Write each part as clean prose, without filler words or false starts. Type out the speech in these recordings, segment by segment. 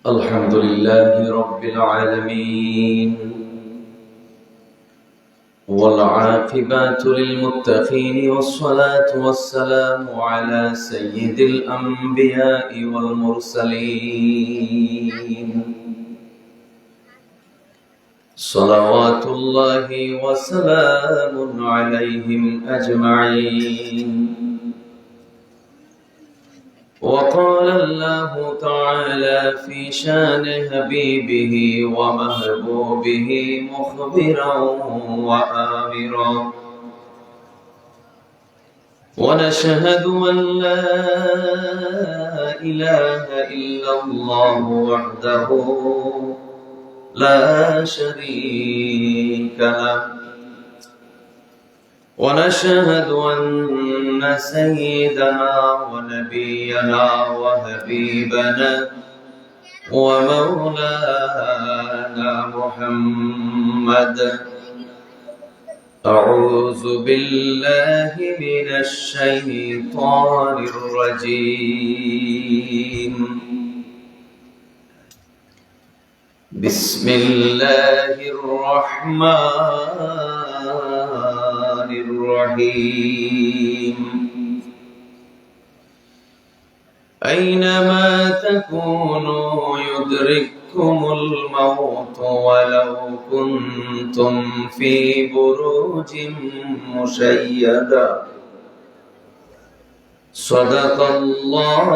الحمد لله رب العالمين والعاقبة للمتقين والصلاة والسلام على سيد الأنبياء والمرسلين صلوات الله وسلام عليهم أجمعين. وقال الله تعالى في شان حبيبه ومحبوبه مخبرا وآمرا، ونشهد أن لا إله إلا الله وحده لا شريك له، ونشهد أن سيدنا ونبينا وحبيبنا ومولانا محمد أعوذ بالله من الشيطان الرجيم. بسم الله الرحمن الرحيم. أينما تكونوا يدرككم الموت ولو كنتم في بروج مشيدة. صدق الله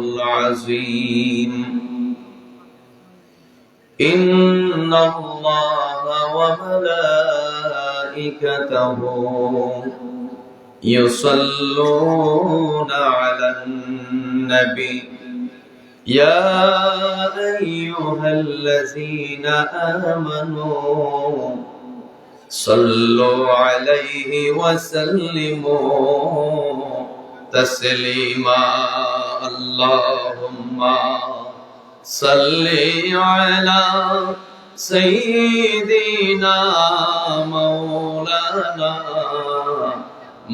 العظيم. إن الله وملائكته يصلون على النبي يا أيها الذين آمنوا صلوا عليه وسلموا تسليما. اللهم صل على سيدنا مولانا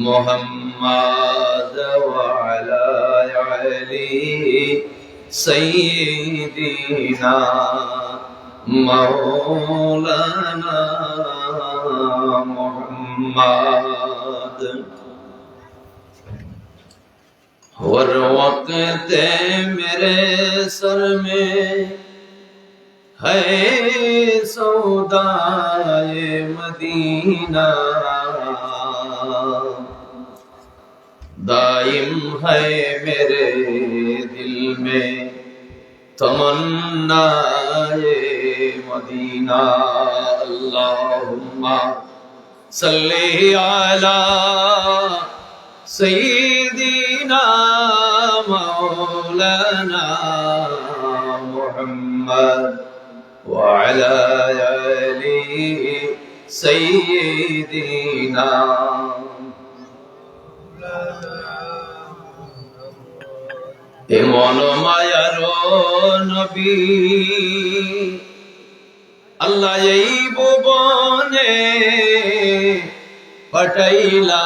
محمد وعلى آله سيدنا مولانا محمد. हर वक्त मेरे सर में है सौदाए मदीना, दाइम है मेरे दिल में तमन्नाए मदीना। अल्लाहुम्मा सल्ली अला सय्यिदिना मौलाना मुहम्मद व अला आलि सय्यिदिना। एमन मायार नबी अल्लाह এই ভুবনে পাঠাইলা,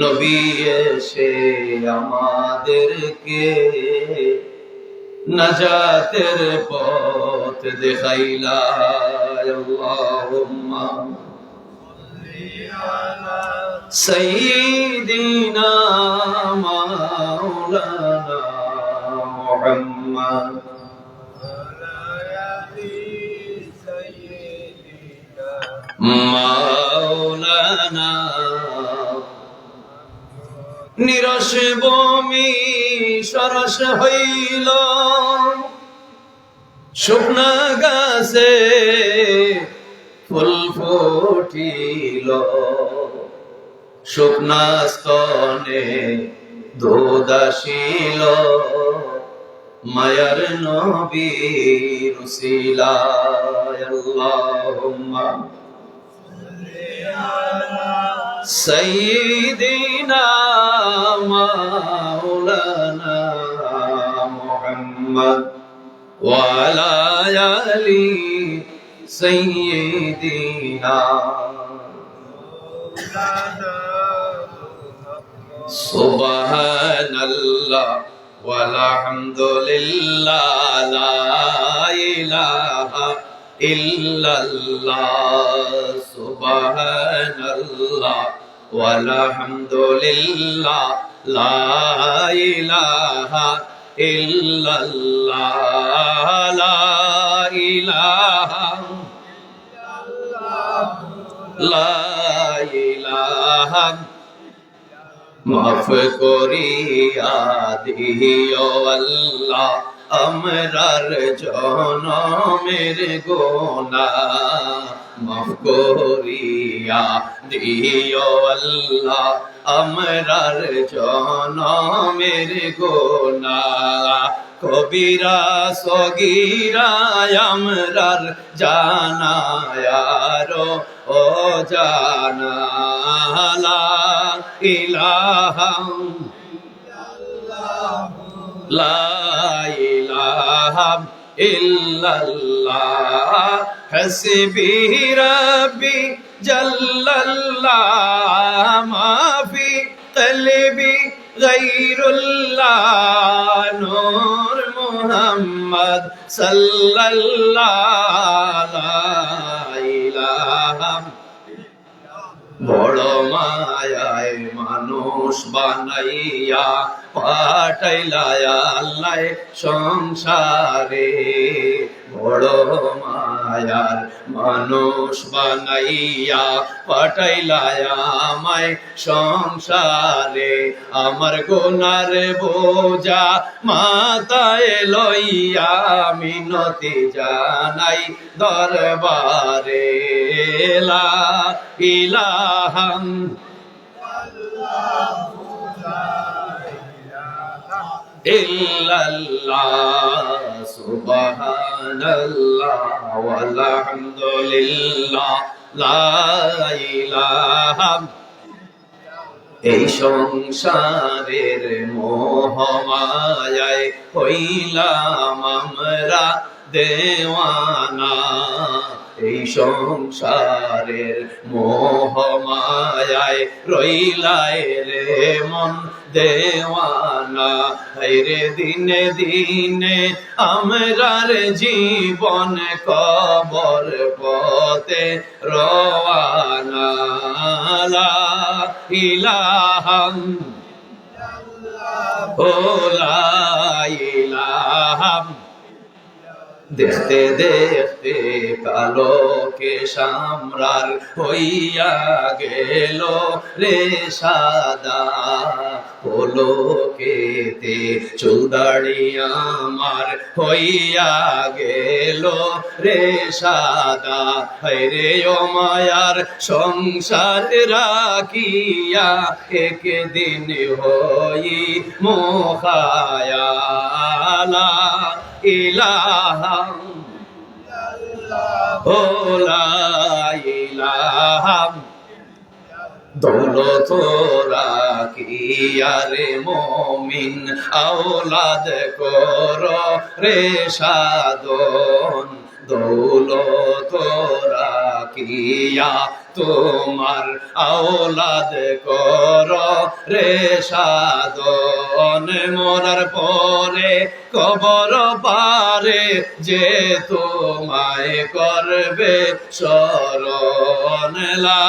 নবী এসে আমাদেরকে নাজাতের পথ দেখাইলা। আল্লাহুম্মা সাল্লি আলা সাইয়্যিদিনা মাওলানা মুহাম্মদ মাওলানা। নিরস বমি সরস হইল, শুকনা গাছে ফুল ফুটিল, শুকনা স্তনে দুধ আসিল, মায়ার নবীর উসিলায়। আল্লাহুম্মা سيدنا مولانا محمد وعلى آل سيدنا সুবহানাল্লাহ ওয়ালহামদুলিল্লাহ লা ইলাহা ইল্লাল্লাহ সুবহানাল্লাহ ওয়ালহামদুলিল্লাহ লা ইলাহা ইল্লাল্লাহ লা ইলাহা লা ইলাহা মাফ করিয়া দিও আল্লাহ আমরার জনমের গুনাহ মাফ করিয়া দিও আল্লাহ আমরার জনমের গুনাহ কবিরা সগীরা আমরার জানায়ারো ও জানা লা ইলাহা লা ইলাহা ইল্লাল্লাহ হাসবি রাব্বি জাল্লাল্লাহ মাফি কলবি গায়রুল্লাহ নূর মুহাম্মদ সাল্লাল্লাহ লা ইলাহা বড় মায়ায় মানুষ বানাইয়া পাঠাইলা আল্লাহ সংসারে বড় মায়ার মানুষ বানাইয়া পাঠাইলা আমায় সংসারে আমার গুনার বোঝা মাথায় লইয়া মিনতি জানাই দরবারে লা ইলাহা ইল্লাল্লাহ সুবহানাল্লাহ ওয়ালহামদুলিল্লাহ লা ইলাহা এই সংসারের মোহমায়ায় হইলাম আমরা দেওয়ানা এই সংসারের মোহমায়ায় রইলাই রে মন দেওয়ানা রে দিনে দিনে আমরার জীবন কবর পথে রওয়ানা লা ইলাহা ও লা ইলাহা দেখতে দেখতে কালো কে সামরার হইয়া গেল রে সাদা হলো কেতে চুল দাড়িয়া আমার হইয়া গেল রে সাদা রে ও মায়ার সংসার রাখিয়া একদিন হই মোখায়া লা ইলাহা ও লা ইলাহা দৌলত রাখিয়া রে মুমিন আওলাদ কর রে সাধন দৌলত রাখিয়া তোমার আওলাদ কর রে সাধন মরার পরে কবর পারে যে তোমায় করবে শরণ লা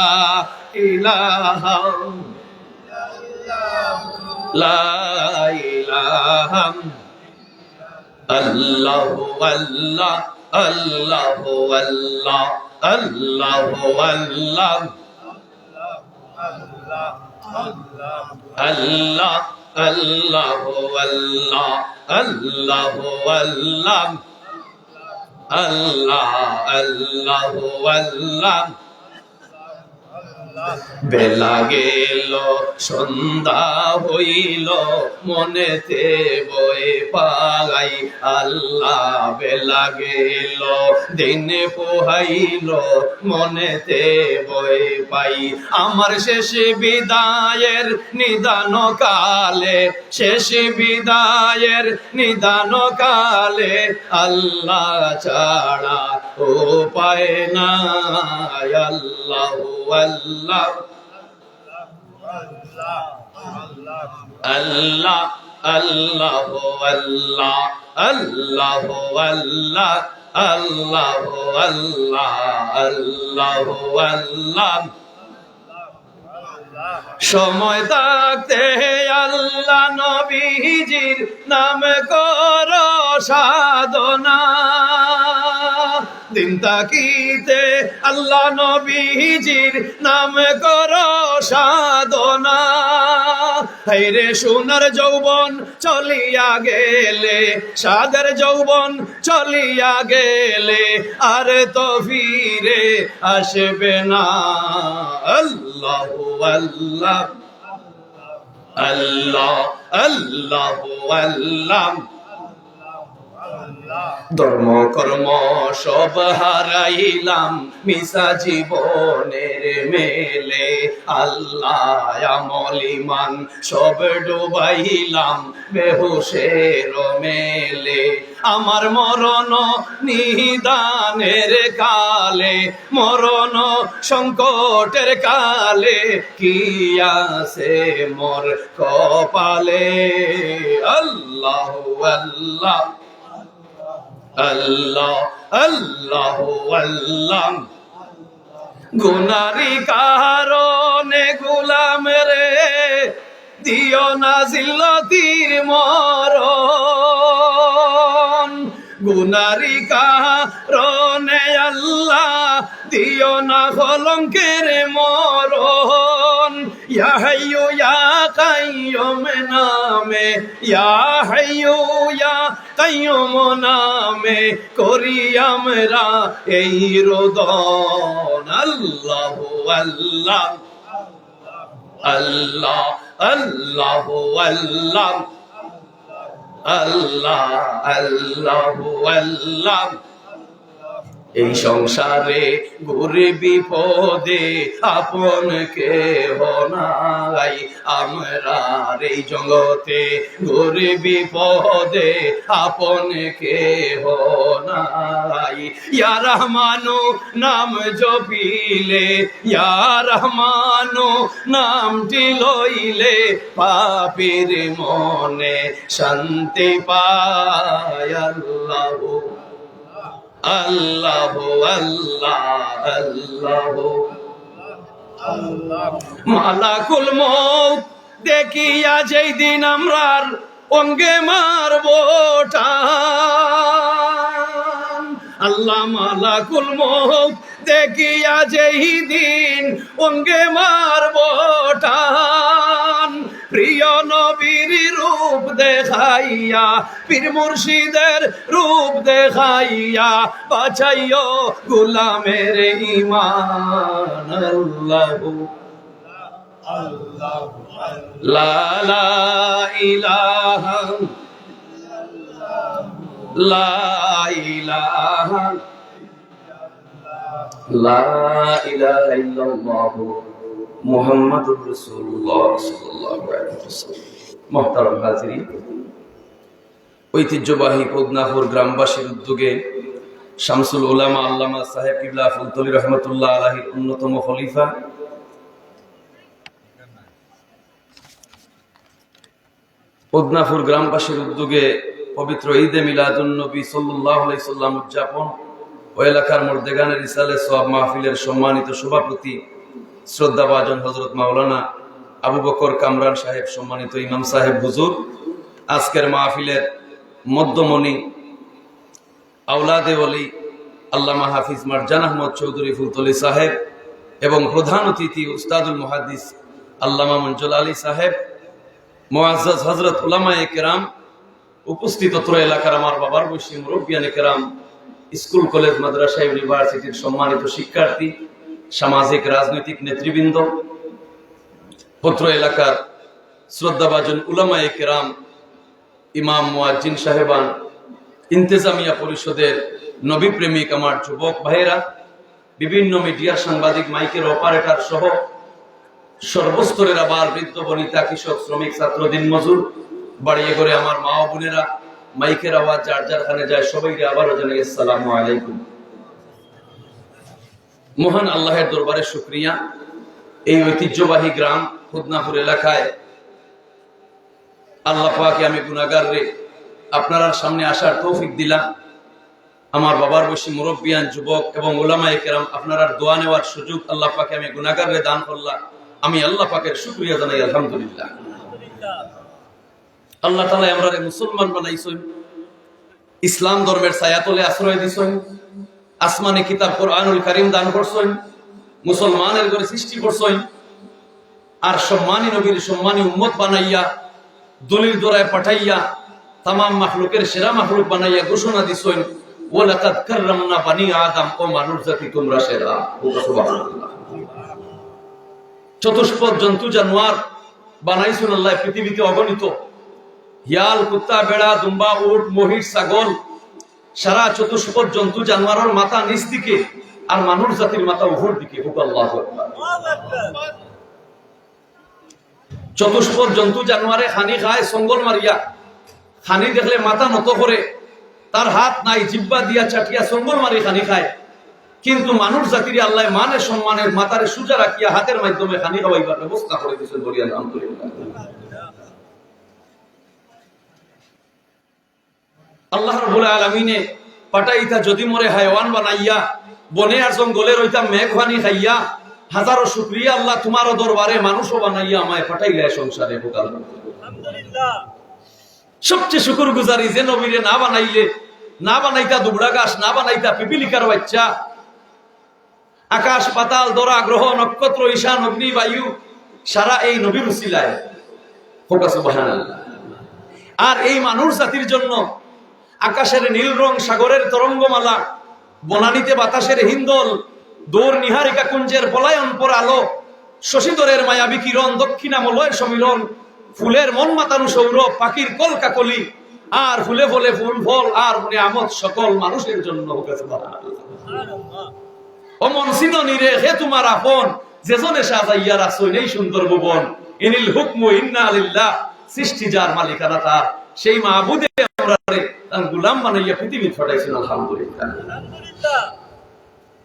ইলাহা লা ইলাহা আল্লাহু আল্লাহ আল্লাহু আল্লাহ আল্লাহু আল্লাহ আল্লাহ আল্লাহু আল্লাহ আল্লাহু আল্লাহ আল্লাহ আল্লাহু আল্লাহ বেলা গেল সন্ধ্যা হইল মনেতে বয়ে পাগাই আল্লাহ বেলা গেল দিন পোহাইল মনেতে বয়ে পাই আমার শেষ বিদায়ের নিদান কালে শেষ বিদায়ের নিদান কালে আল্লাহ ছাড়া ও পায় না আল্লাহু আল্লাহ আল্লাহ আল্লাহ আল্লাহ আল্লাহ আল্লাহ আল্লাহ আল্লাহ আল্লাহ আল্লাহ সময় থাকতে আল্লাহ নবীজির নাম কর সাধনা দিন তাকিতে আল্লাহ নবীজির নাম কর সাধনা হায়রে সোনার যৌবন চলিয়া গেলে সাদের যৌবন চলিয়া গেলে আর তো ফিরে আসবে না আল্লাহ আল্লাহ আল্লাহ আল্লাহ আল্লাহ ধর্ম কর্ম সব হারাইলাম মিশা জীবনের মেলে আল্লাহ আমল ঈমান সব ডুবাইলাম বেহুশের মেলে আমার মরণ নিদানের কালে মরণ সংকটের কালে কি আছে মোর কপালে আল্লাহ আল্লাহ আল্লাহ আল্লাহ আল্লাহ গুনারি কারণে গোলাম রে দিও না জিল্লতির মরণ গুনারি কারণে আল্লাহ দিও না কলঙ্কের মরণ ইয়া হাইয়ু ইয়া কাইয়ুম নামে ইয়া হাইয়ু ইয়া কাইয়ুম নামে করি আমরা এই রোদন আল্লাহ আল্লাহ আল্লাহ আল্লাহ আল্লাহ আল্লাহ আল্লাহ আল্লাহ এই সংসারে ঘুরে বিপদে আপন কেহ নাই আমরা এই জগতে ঘুরে বিপদে আপন কেহ নাই ইয়া রহমানু নাম জপিলে ইয়া রহমানু নামটি লইলে পাপীর মনে শান্তি পায় আল্লাহ আল্লাহ আল্লাহ আল্লাহ মালাকুল মউত দেখিয়া যেই দিন আমরার অঙ্গে মারবো টান আল্লাহ মালাকুল মউত দেখিয়া যেই দিন অঙ্গে মারবো টান প্রিয় নবীর রূপ দেখাইয়া পীর মুর্শিদের রূপ দেখাইয়া বাঁচাইও গোলামের ঈমান আল্লাহ আল্লাহ লা লা ইলাহা লা ইলাহা লা ইলাহা ইল্লাল্লাহ মুহাম্মাদুর রাসূলুল্লাহ সাল্লাল্লাহু আলাইহি ওয়াসাল্লাম মুহতারাম হাজিরিন ঐতিহ্যবাহী পদ্মাপুর গ্রামবাসীর উদ্যোগে শামসুল উলামা আল্লামা সাহেব কিবলা ফুলতলি রহমতুল্লাহ আলাইহির অন্যতম খলিফা পদ্মাপুর গ্রামবাসীর উদ্যোগে পবিত্র ঈদে মিলাদুন নবী সাল্লাল্লাহু আলাইহি সাল্লাম উদযাপন ও এলাকার মর্দেগানের ইসালে সওয়াব মাহফিলের সম্মানিত সভাপতি শ্রদ্ধাভাজন হযরত মাওলানা আবু বকর কামরান সাহেব, সম্মানিত ইমাম সাহেব হুজুর, আজকের মাহফিলের মধ্যমণি আওলাদে ওলি আল্লামা হাফিজ মারজান আহমদ চৌধুরী ফুলতলি সাহেব এবং প্রধান অতিথি উস্তাদুল মুহাদ্দিস আল্লামা মঞ্জুল আলী সাহেব, মুআজ্জাজ হযরত উলামায়ে কেরাম, উপস্থিত অত্র এলাকার আমার বাবার বয়সী মুরব্বিয়ানে কেরাম, স্কুল কলেজ মাদ্রাসা ইউনিভার্সিটির সম্মানিত শিক্ষার্থী, সামাজিক রাজনৈতিক নেতৃবৃন্দ, পত্র এলাকার শ্রদ্ধাভাজন উলামায়ে কেরাম, ইমাম মুয়াজ্জিন সাহেবান, ইন্তেজামিয়া পরিষদের নবী প্রেমিক আমার যুবক ভাইয়েরা, বিভিন্ন মিডিয়ার সাংবাদিক, মাইকের অপারেটর সহ সর্বস্তরের আবার বৃদ্ধ বনিতা, কৃষক, শ্রমিক, ছাত্র, দিনমজুর, বাড়িয়ে করে আমার মা ও বোনেরা, মাইকের আওয়াজ যার যার খানে যায় সবাইকে আবারও জানাই আসসালামু আলাইকুম। মহান আল্লাহের দরবারে শুকরিয়া, এই ঐতিহ্যবাহী গ্রাম পদ্মাপুর এলাকায় আল্লাহ পাকে আমি গুনাহগার রে আপনার সামনে আসার তৌফিক দিলাম। আমার বাবার বয়সী মুরব্বিয়ান যুবক এবং উলামায়ে কেরাম আপনার দোয়া নেওয়ার সুযোগ আল্লাহ পাকে আমি গুনাহগার রে দান করলাম। আমি আল্লাহ পাকের শুকরিয়া জানাই আলহামদুলিল্লাহ। আল্লাহ তাআলা আমরারে মুসলমান বানাইছেন, ইসলাম ধর্মের ছায়াতলে আশ্রয় দিছেন, আসমানি কিতাব কোরআনুল কারীম দান করছেন, মুসলমানের ঘরে সৃষ্টি করছেন, আর সম্মানী নবীর সম্মানী উম্মত বানাইয়া দলিল দোরায় পাঠাইয়া তামাম মাখলুকের সেরা মাখলুক বানাইয়া ঘোষণা দিছেন, ওয়ালাকাদ কাররামনা বানি আদম, ও মানুষ জাতি তোমরা সেরা। সুবহানাল্লাহ। চতুষ্পদ জন্তু জানোয়ার বানাইছেন আল্লাহ পৃথিবীতে অগণিত, হিয়াল, কুত্তা, বেড়া, দুম্বা, উট, মহিষ, ছাগল, সারা চতুষ্পদ জন্তু জানোয়ারের মাথা নিচ দিকে আর মানুষ জাতির মাথা উপর দিকে। আল্লাহু আকবার। চতুষ্পদ জন্তু জানোয়ারে খানি খায় সঙ্গল মারিয়া, খানি দেখলে মাথা নত করে, তার হাত নাই, জিব্বা দিয়া চাটিয়া সঙ্গল মারি খানি খায়। কিন্তু মানুষ জাতির আল্লাহ মানের সম্মানের মাথারে সুজা রাখিয়া হাতের মাধ্যমে খানি খাওয়াইবার ব্যবস্থা করে দিয়েছেন। বলি আলহামদুলিল্লাহ। আল্লাহ রাব্বুল আলামিনে পাঠাইতা যদি মরে হায়ওয়ান বানাইয়া, বনে আর জঙ্গলে রইতা মেঘবানি খাইয়া, হাজারো শুকরিয়া আল্লাহ তোমার দরবারে মানুষও বানাইয়া আমায় পাঠাইলে সংসারে। আলহামদুলিল্লাহ। সবচেয়ে শুকর গুজারি যে নবীরে না বানাইলে, না বানাইতা দুবড়া গাছ, না বানাইতা পিপিলিকার বাচ্চা, আকাশ পাতাল দরা গ্রহ নক্ষত্র ঈশান অগ্নি বায়ু সারা এই নবীর উসিলায়। সুবহানাল্লাহ। আর এই মানুষ জাতির জন্য আকাশের নীল রং, সাগরের তরঙ্গমালা, বনানীতে বাতাসের হিন্দল, দৌড় নিহারিকা কুঞ্জের পলায়ন পর আলো, শশীধরের মায়াবী কিরণ, দক্ষিণামলয়ের সম্মিলন, ফুলের মন মাতানো সৌরভ, পাখির কলকাকলি, আর ফুলে ফলে ফুল ফল আর নিয়ামত সকল মানুষের জন্য। ও মন সিননি রে, হে তোমার আপন, যেজনে সাজাইয়া রাখছেন এই সুন্দর ভুবন, ইনিল হুকমু ইন্না লিল্লাহ, সৃষ্টি যার মালিকানা তার, সেই মাহবুদে আমরা তার গোলাম বানাইয়া পৃথিবী ছড়াইছেন। আলহামদুলিল্লাহ।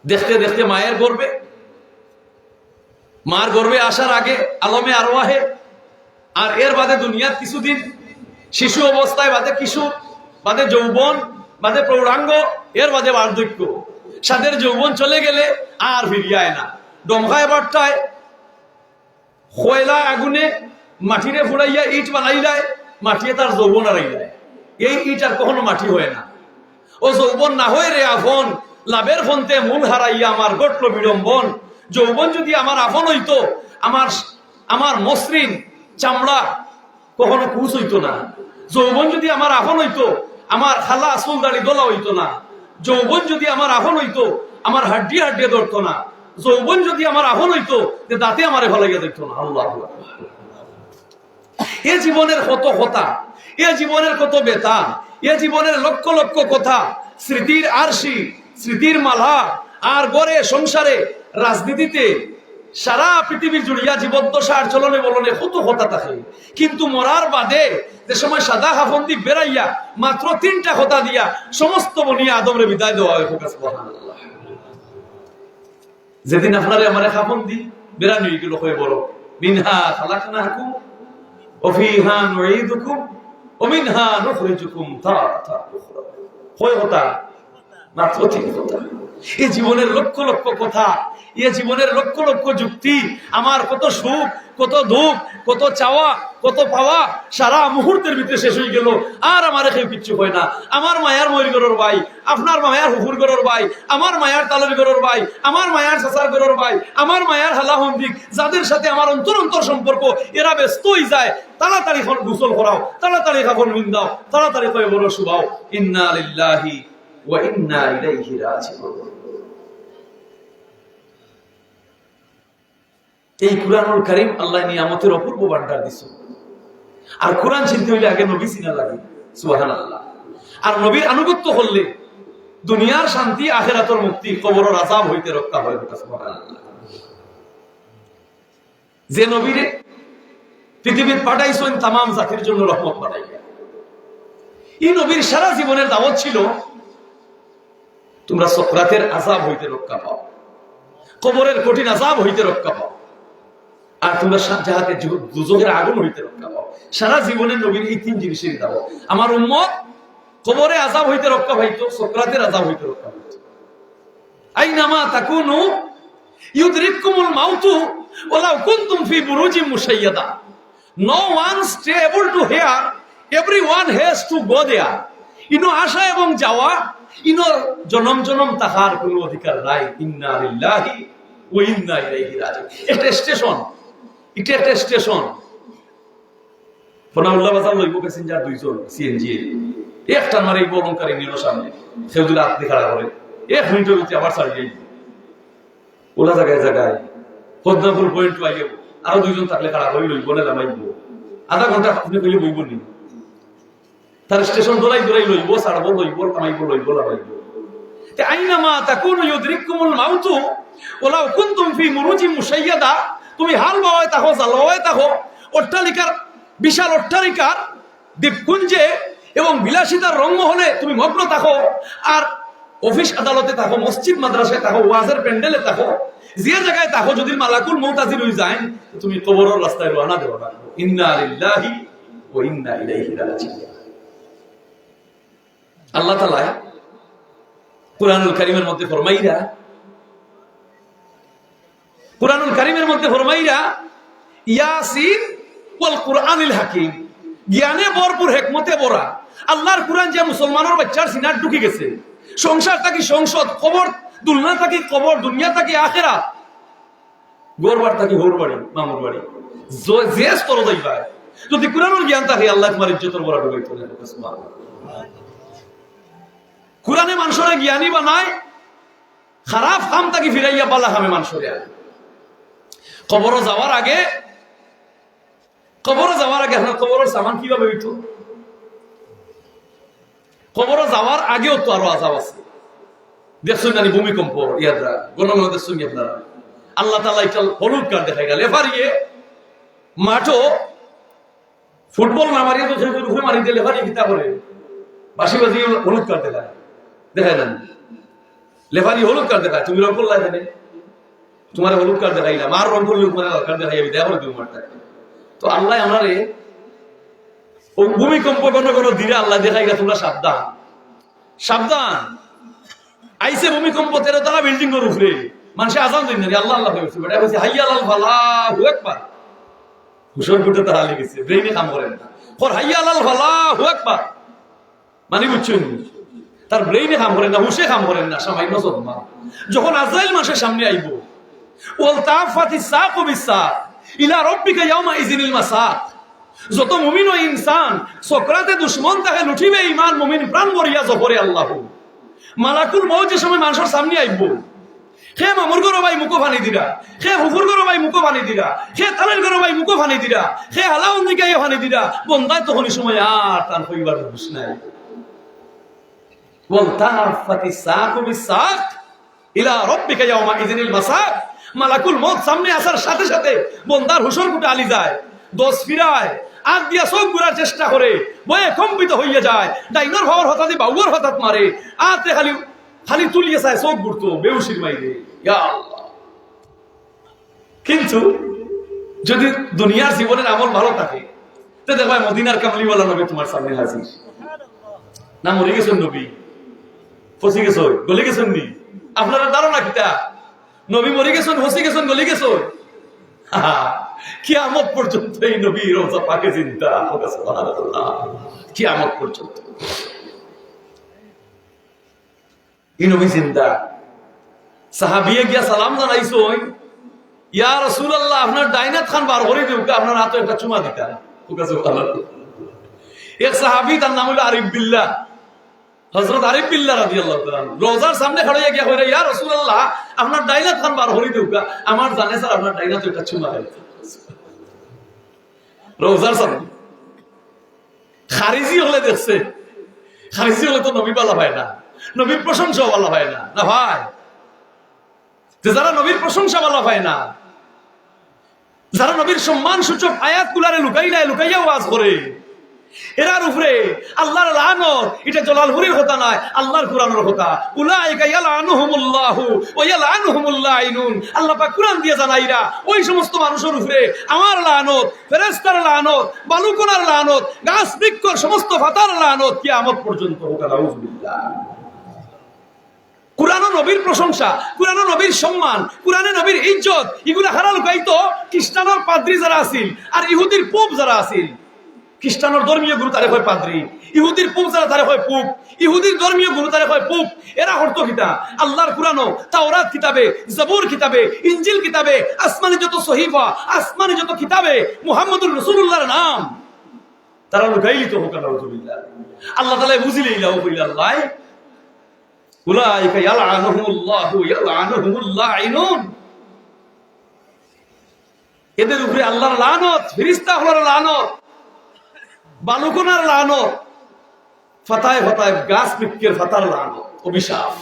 দেখতে দেখতে মায়ের গর্ভে, মার গর্ভে আসার আগে আলমে আরওয়াহে, আর এর বাদে দুনিয়ার কিছুদিন, শিশু অবস্থায় বাদে কিশোর, বাদে যৌবন, বাদে প্রৌঢ়াঙ্গ, এর বাদে বার্ধক্য। সাদের যৌবন চলে গেলে আর ফিরিয়ে আয় না। ডমকায় বাট্টায় কয়লা আগুনে মাটিরে ফুড়াইয়া ইট বানাইলায়, মাটিয়ে তার যৌবন হারাইলায়। এই ইট আর কখনো মাটি হয় না। ও যৌবন না হয় রে আফন, লাভের ফন্তে মূল হারাইয়া আমার গটল বিড়ম্বন। যৌবন যদি আমার আফন হইতো, আমার মসৃণ চামড়া কখনো কুচ হইতো না। যৌবন যদি আমার আফন হইতো, আমার খালা আসল দাড়ি দোলা হইতো না। যৌবন যদি আমার আফন হইতো, আমার হাড্ডি হাড্ডি ধরতো না। যৌবন যদি আমার আফন হইতো, দাঁতে আমারে ভালাইয়া দেখতো না। আল্লাহু আকবার। এ জীবনের কত কথা, এ জীবনের কত বেতা, এ জীবনের লক্ষ লক্ষ কথা, স্মৃতির আরশি, স্মৃতির মালা, আর গড়ে সংসারে, রাজনীতিতে, সারা পৃথিবীর জুড়িয়া জীবদ্দশার চলনে বলনে কত কথা থাকে। কিন্তু মরার বাদে যে সময় সাদা কাফন দিয়ে বেড়াইয়া মাত্র 3টা কথা দিয়া সমস্ত বনি আদমরে বিদায় দেওয়া হয়। সুবহানাল্লাহ। যেদিন আপনারে আমারে কাফন দি বেড়ানি গেল হয়ে বড়, মিনহা খালাকনাকুম ওয়া ফিহা নুঈদুকুম ওয়া মিনহা নুখরিজুকুম তারাতান উখরা। কয় কথা? মাত্র 3 কথা। এই জীবনের লক্ষ লক্ষ কথা, এ জীবনের লক্ষ লক্ষ যুক্তি, আমার কত সুখ, কত দুঃখ, কত চাওয়া, কত পাওয়া সারা মুহূর্তের ভিতরে শেষ হয়ে গেল। আর আমার কেউ কিচ্ছু হয় না। আমার মায়ার ময়ূরগড়ের ভাই, আপনার মায়ার হুকুরগড়ের ভাই, আমার মায়ার তালের গড়ের ভাই, আমার মায়ার চাচার গড়ের ভাই, আমার মায়ার হালাহন্দিক, যাদের সাথে আমার অন্তর অন্তর সম্পর্ক, এরা ব্যস্ত হয়ে যায়। তাড়াতাড়ি গোসল করাও, তাড়াতাড়ি কাপড় বিন্দাও, তাড়াতাড়ি কয়ে বলো শুভাও, ইন্না লিল্লাহি ওয়া ইন্না ইলাইহি রাজিউন। এই কুরআনুল কারীম আল্লাহ নিয়ামতের অপূর্ব ভান্ডার দিছে। আর কোরআন চিনতে হইলে আগে নবী চিনা লাগে। সুবহানাল্লাহ। আর নবীর আনুগত্য করলে দুনিয়ার শান্তি, আখিরাতের মুক্তি, কবরের আযাব হইতে রক্ষা হয়। সুবহানাল্লাহ। যে নবীরে পৃথিবীর পাঠাইছেন তামাম জাতির জন্য রহমত বানাইয়া, এই নবীর সারা জীবনের দাওয়াত ছিল তোমরা সকরাতের আযাব হইতে রক্ষা পাও, কবরের কঠিন আযাব হইতে রক্ষা পাও, আর তোমরা জাহাতে দুজকের আগুন হইতে রক্ষা পাও। সারা জীবনে নবীর এই তিন জিনিসের দাওয়াত। আমার উম্মত কবরে আযাব হইতে রক্ষা পাইতো, সকরাতের আযাব হইতে রক্ষা পাইতো। আইনামা তাকুনু ইউদরিকুমুল মাউতু ওয়ালাউ কুনতুম ফি বুরুজিম মুশাইয়াদা। No one stay able to hear, everyone has to go there. ইনো আসা এবং যাওয়া, ইনো জনম জনম তাহার কোনো অধিকার নাই। ইন্না লিল্লাহি ওয়া ইন্না ইলাইহি রাজিউন। এটা স্টেশন, এটা একটা স্টেশন। ফোনাউল্লাহ বাজার লইব প্যাসেঞ্জার দুইজন সিএনজি, একটা মারে এই বলঙ্কারী নিল সামনে, সেও যদি আপনি খাড়া করে 1 মিনিটের ভিতরে আবার ছাড়িয়ে যাইব। ওলা জায়গায় জায়গায় পদ্মাপুর পয়েন্ট পাইব, আরো দুইজন থাকলে খাড়া করে লইব, বলে নামাইব, আধা ঘন্টা আপনি কইলে বইব নি, তার স্টেশন দৌড়াই দৌড়াই লইব, ছাড়বো লইব, নামাইব লইব, নামাইব। আইনামা তাকুনু ইউদরিকুমুল মাউতু ওয়ালাউ কুনতুম ফি মুরুজিম মুশাইয়াদা। তুমি হাল বাওয়ায় থাকো, জালওয়ায় থাকো, অট্টালিকার বিশাল অট্টালিকার দ্বীপপুঞ্জে এবং বিলাসিতার রঙ্গমহলে তুমি মগ্ন থাকো, আর অফিস আদালতে থাকো, মসজিদ মাদ্রাসায় থাকো, ওয়াজের প্যান্ডেলে থাকো, যে জায়গায় থাকো, যদি মালাকুল মউত হাজির হয়ে যায়, তুমি কবরের রাস্তায় রওনা দেওয়া লাগবে। ইন্না লিল্লাহি ওয়া ইন্না ইলাইহি রাজিউন। আল্লাহ তাআলা কুরআনুল কারীমের মধ্যে ফরমাইরা, কুরআনুল কারীমের মধ্যে ফরমাইরা ইয়াসিন ওয়াল কুরআনিল হাকীম, জ্ঞানে ভরপুর, হিকমতে ভরা আল্লাহর কুরআন যে মুসলমানের বাচ্চার সিনার ঢুকে গেছে। সংসার থাকি সংসদ, কবর দুনিয়া থাকি কবর, দুনিয়া থাকি আখিরাত, গোরবার থাকি হোর বাড়ি, মামুর বাড়ি, যে স্তর যাইবা, যদি কুরআনের জ্ঞান থাকে আল্লাহ তোমার ইজ্জতের বড় ডুবাই তোলে। সুবহানাল্লাহ। কুরআনে মানুষের জ্ঞানী বানায়, খারাপ কাম থাকি ফিরাইয়া বালা কামে মানুষের। কবর যাওয়ার আগে, কবর যাওয়ার আগে আপনার কবরের সামান কিভাবে হইতো? কবর যাওয়ার আগেও তো আরো আযাব আছে। দেখছেন না ভূমিকম্প, ইয়াদরা গণগণ দেখছেন আপনারা। আল্লাহ তাআলা একটা হলুদ কার্ড দেখাই গেল, লেফারিয়ে মাঠো ফুটবল না মারিয়ে তো রুফে মারি দিয়ে লেফারি কিতা করে বাসি বাজি হলুদ কার্ড দেখায়, দেখায় না লেফারি হলুদ কার্ড দেখায়। তুমি রং করলা এখানে, তোমার হলুদ কার্ড দেখাইলাম, আর রং করলে তোমার কার্ড দেখাই যাবি, দেখা করে তুমি মাঠটা। তো আল্লাহ আমরা রে ভূমিকম্প কোন কোন দিনে আল্লাহ দেখাই গা, তোমরা সাবধান, সাবধান। আইসে ভূমিকম্প 13 তলা বিল্ডিং এর উপরে, মানুষে আজান দিন না, আল্লাহ আল্লাহ কইছে, বেটা কইছে হাইয়া আলাল ফালাহু আকবার। হুশর গুটে তারা লিখেছে, ব্রেইনে কাম করে না, কর হাইয়া আলাল ফালাহু আকবার মানে বুঝছেন, তার ব্রেইনে কাম করে না, হুশে কাম করেন না, সামান্য সদমা। যখন আজরাইল মাসের সামনে আইব, ওয়াল তাফাতিস সাকু বিসাক ইলা রাব্বিকা ইয়াউমা ইযিনিল মাসাক। যত মুমিন ও ইনসান সকরাতে দুশমন তাকে লুঠিবে, ঈমান মুমিন প্রাণ ভরিয়া জপরে আল্লাহ। মালাকুল মউত যে সময় মানুষের সামনে আইব, খে মামুর গরো ভাই মুকো ফানি দিরা, খে হুফুর গরো ভাই মুকো ফানি দিরা, খে তালের গরো ভাই মুকো ফানি দিরা, খে হালাউন দিকে ফানি দিরা, বন্দায় তখন সময় আর তার হইবার হুঁশ নাই। ওয়াল তাফাতিস সাকু বিসাক ইলা রাব্বিকা ইয়াউমা ইযিনিল মাসাক। মালাকুল মউত সামনে আসার সাথে সাথে বন্দার হুশর গুটে আলি যায়, দোষ ফিরায়, আগ দিয়া চোখ ঘুরার চেষ্টা করে, বয়ে কম্পিত হইয়া যায়, ডাইনার হওয়ার হঠাৎ বাউর হঠাৎ মারে, আতে খালি খালি তুলিয়ে চায়, চোখ ঘুরতো বেউসির মাইরে। ইয়া আল্লাহ। কিন্তু যদি দুনিয়ার জীবনের আমল ভালো থাকে, তো দেখো মদিনার কামলিওয়ালা নবী তোমার সামনে হাজির। না মরে গেছেন নবী, ফসি গেছ, গলে গেছেন নি? আপনারা ধারণা কিতা নবী মরে গেছেন, ফসি গেছেন, গলে গেছ? কিয়ামত পর্যন্ত এই নবী রওজা পাকে জিন্দা, সুবহানাল্লাহ, কিয়ামত পর্যন্ত এই নবী জিন্দা। সাহাবিয়ে গিয়া সালাম জানাইছো, ইয়া রাসূলুল্লাহ আপনার ডাইনাত খান বার করে দিও, আপনার হাতে একটা চুমা দিতা। সুবহানাল্লাহ। এক সাহাবী তার নাম হলো আরিফ বিল্লাহ, হযরত আরিফ বিল্লাহ রাদিয়াল্লাহু তাআলা রওজার সামনে খড়াইয়া গিয়া কইরা, ইয়া রাসূলুল্লাহ আপনার ডাইনাত খান বার করে দিও, আমার জানে স্যার আপনার ডাইনাতে একটা চুমা দিতা। রওজার সামনে খারিজি হলে দেখছে, খারিজি হলে তো নবী বলা হয় না, নবীর প্রশংসা বলা হয় না, না ভাই। যারা নবীর প্রশংসা বলা হয় না, যারা নবীর সম্মান সূচক আয়াত গুলারে লুকাইয়া ওয়াজ করে, এরার উপরে আল্লাহর লানত, এটা জলালপুরের কথা নয়, আল্লাহর কুরআনের কথা। উলাইকা ইয়ালআনুহুমুল্লাহু ওয়া ইয়ালআনুহুমুল লাইনুন। আল্লাহ পাক কুরআন দিয়ে জানাইরা ওই সমস্ত মানুষের উপরে আমার লানত, ফেরেশতার লানত, বালুকোনার লানত, গাছ বৃক্ষর সমস্ত ফাতার লানত কিয়ামত পর্যন্ত হোক। আউযুবিল্লাহ। কুরআন ও নবীর প্রশংসা, কুরআন ও নবীর সম্মান, কুরআনে নবীর ইজ্জত, এগুলা হারাল গাইতো খ্রিস্টানের পাদ্রী যারা আছিল আর ইহুদির পোপ যারা আছিল। খ্রিস্টানের ধর্মীয় গুরু তারে হয় পাদ্রী, ইহুদির পোপ যারা তারে হয় পোপ, ইহুদির ধর্মীয় গুরু তারে হয় পোপ। এরা হরত কিতা আল্লাহর কুরআনও, তাওরাত কিতাবে, জবুর কিতাবে, ইনজিল কিতাবে, আসমানি যত সহিফা, আসমানি যত কিতাবে মুহাম্মদুর রাসূলুল্লাহর নাম তারা গাইলিত হোক। আউযুবিল্লাহ। আল্লাহ তাআলা বুঝিলেই লাউ বিল্লাহ উলাইকা ইয়ালআনুহুমুল্লাহু ইয়ালআনুহুমুল লাইনুন। এদের উপরে আল্লাহর লানত, ফেরেশতার লানত, বালুকোনার লানত, ফাতায় ফাতায় গাছ বৃক্ষের ফাতার লানত, অভিশাপ।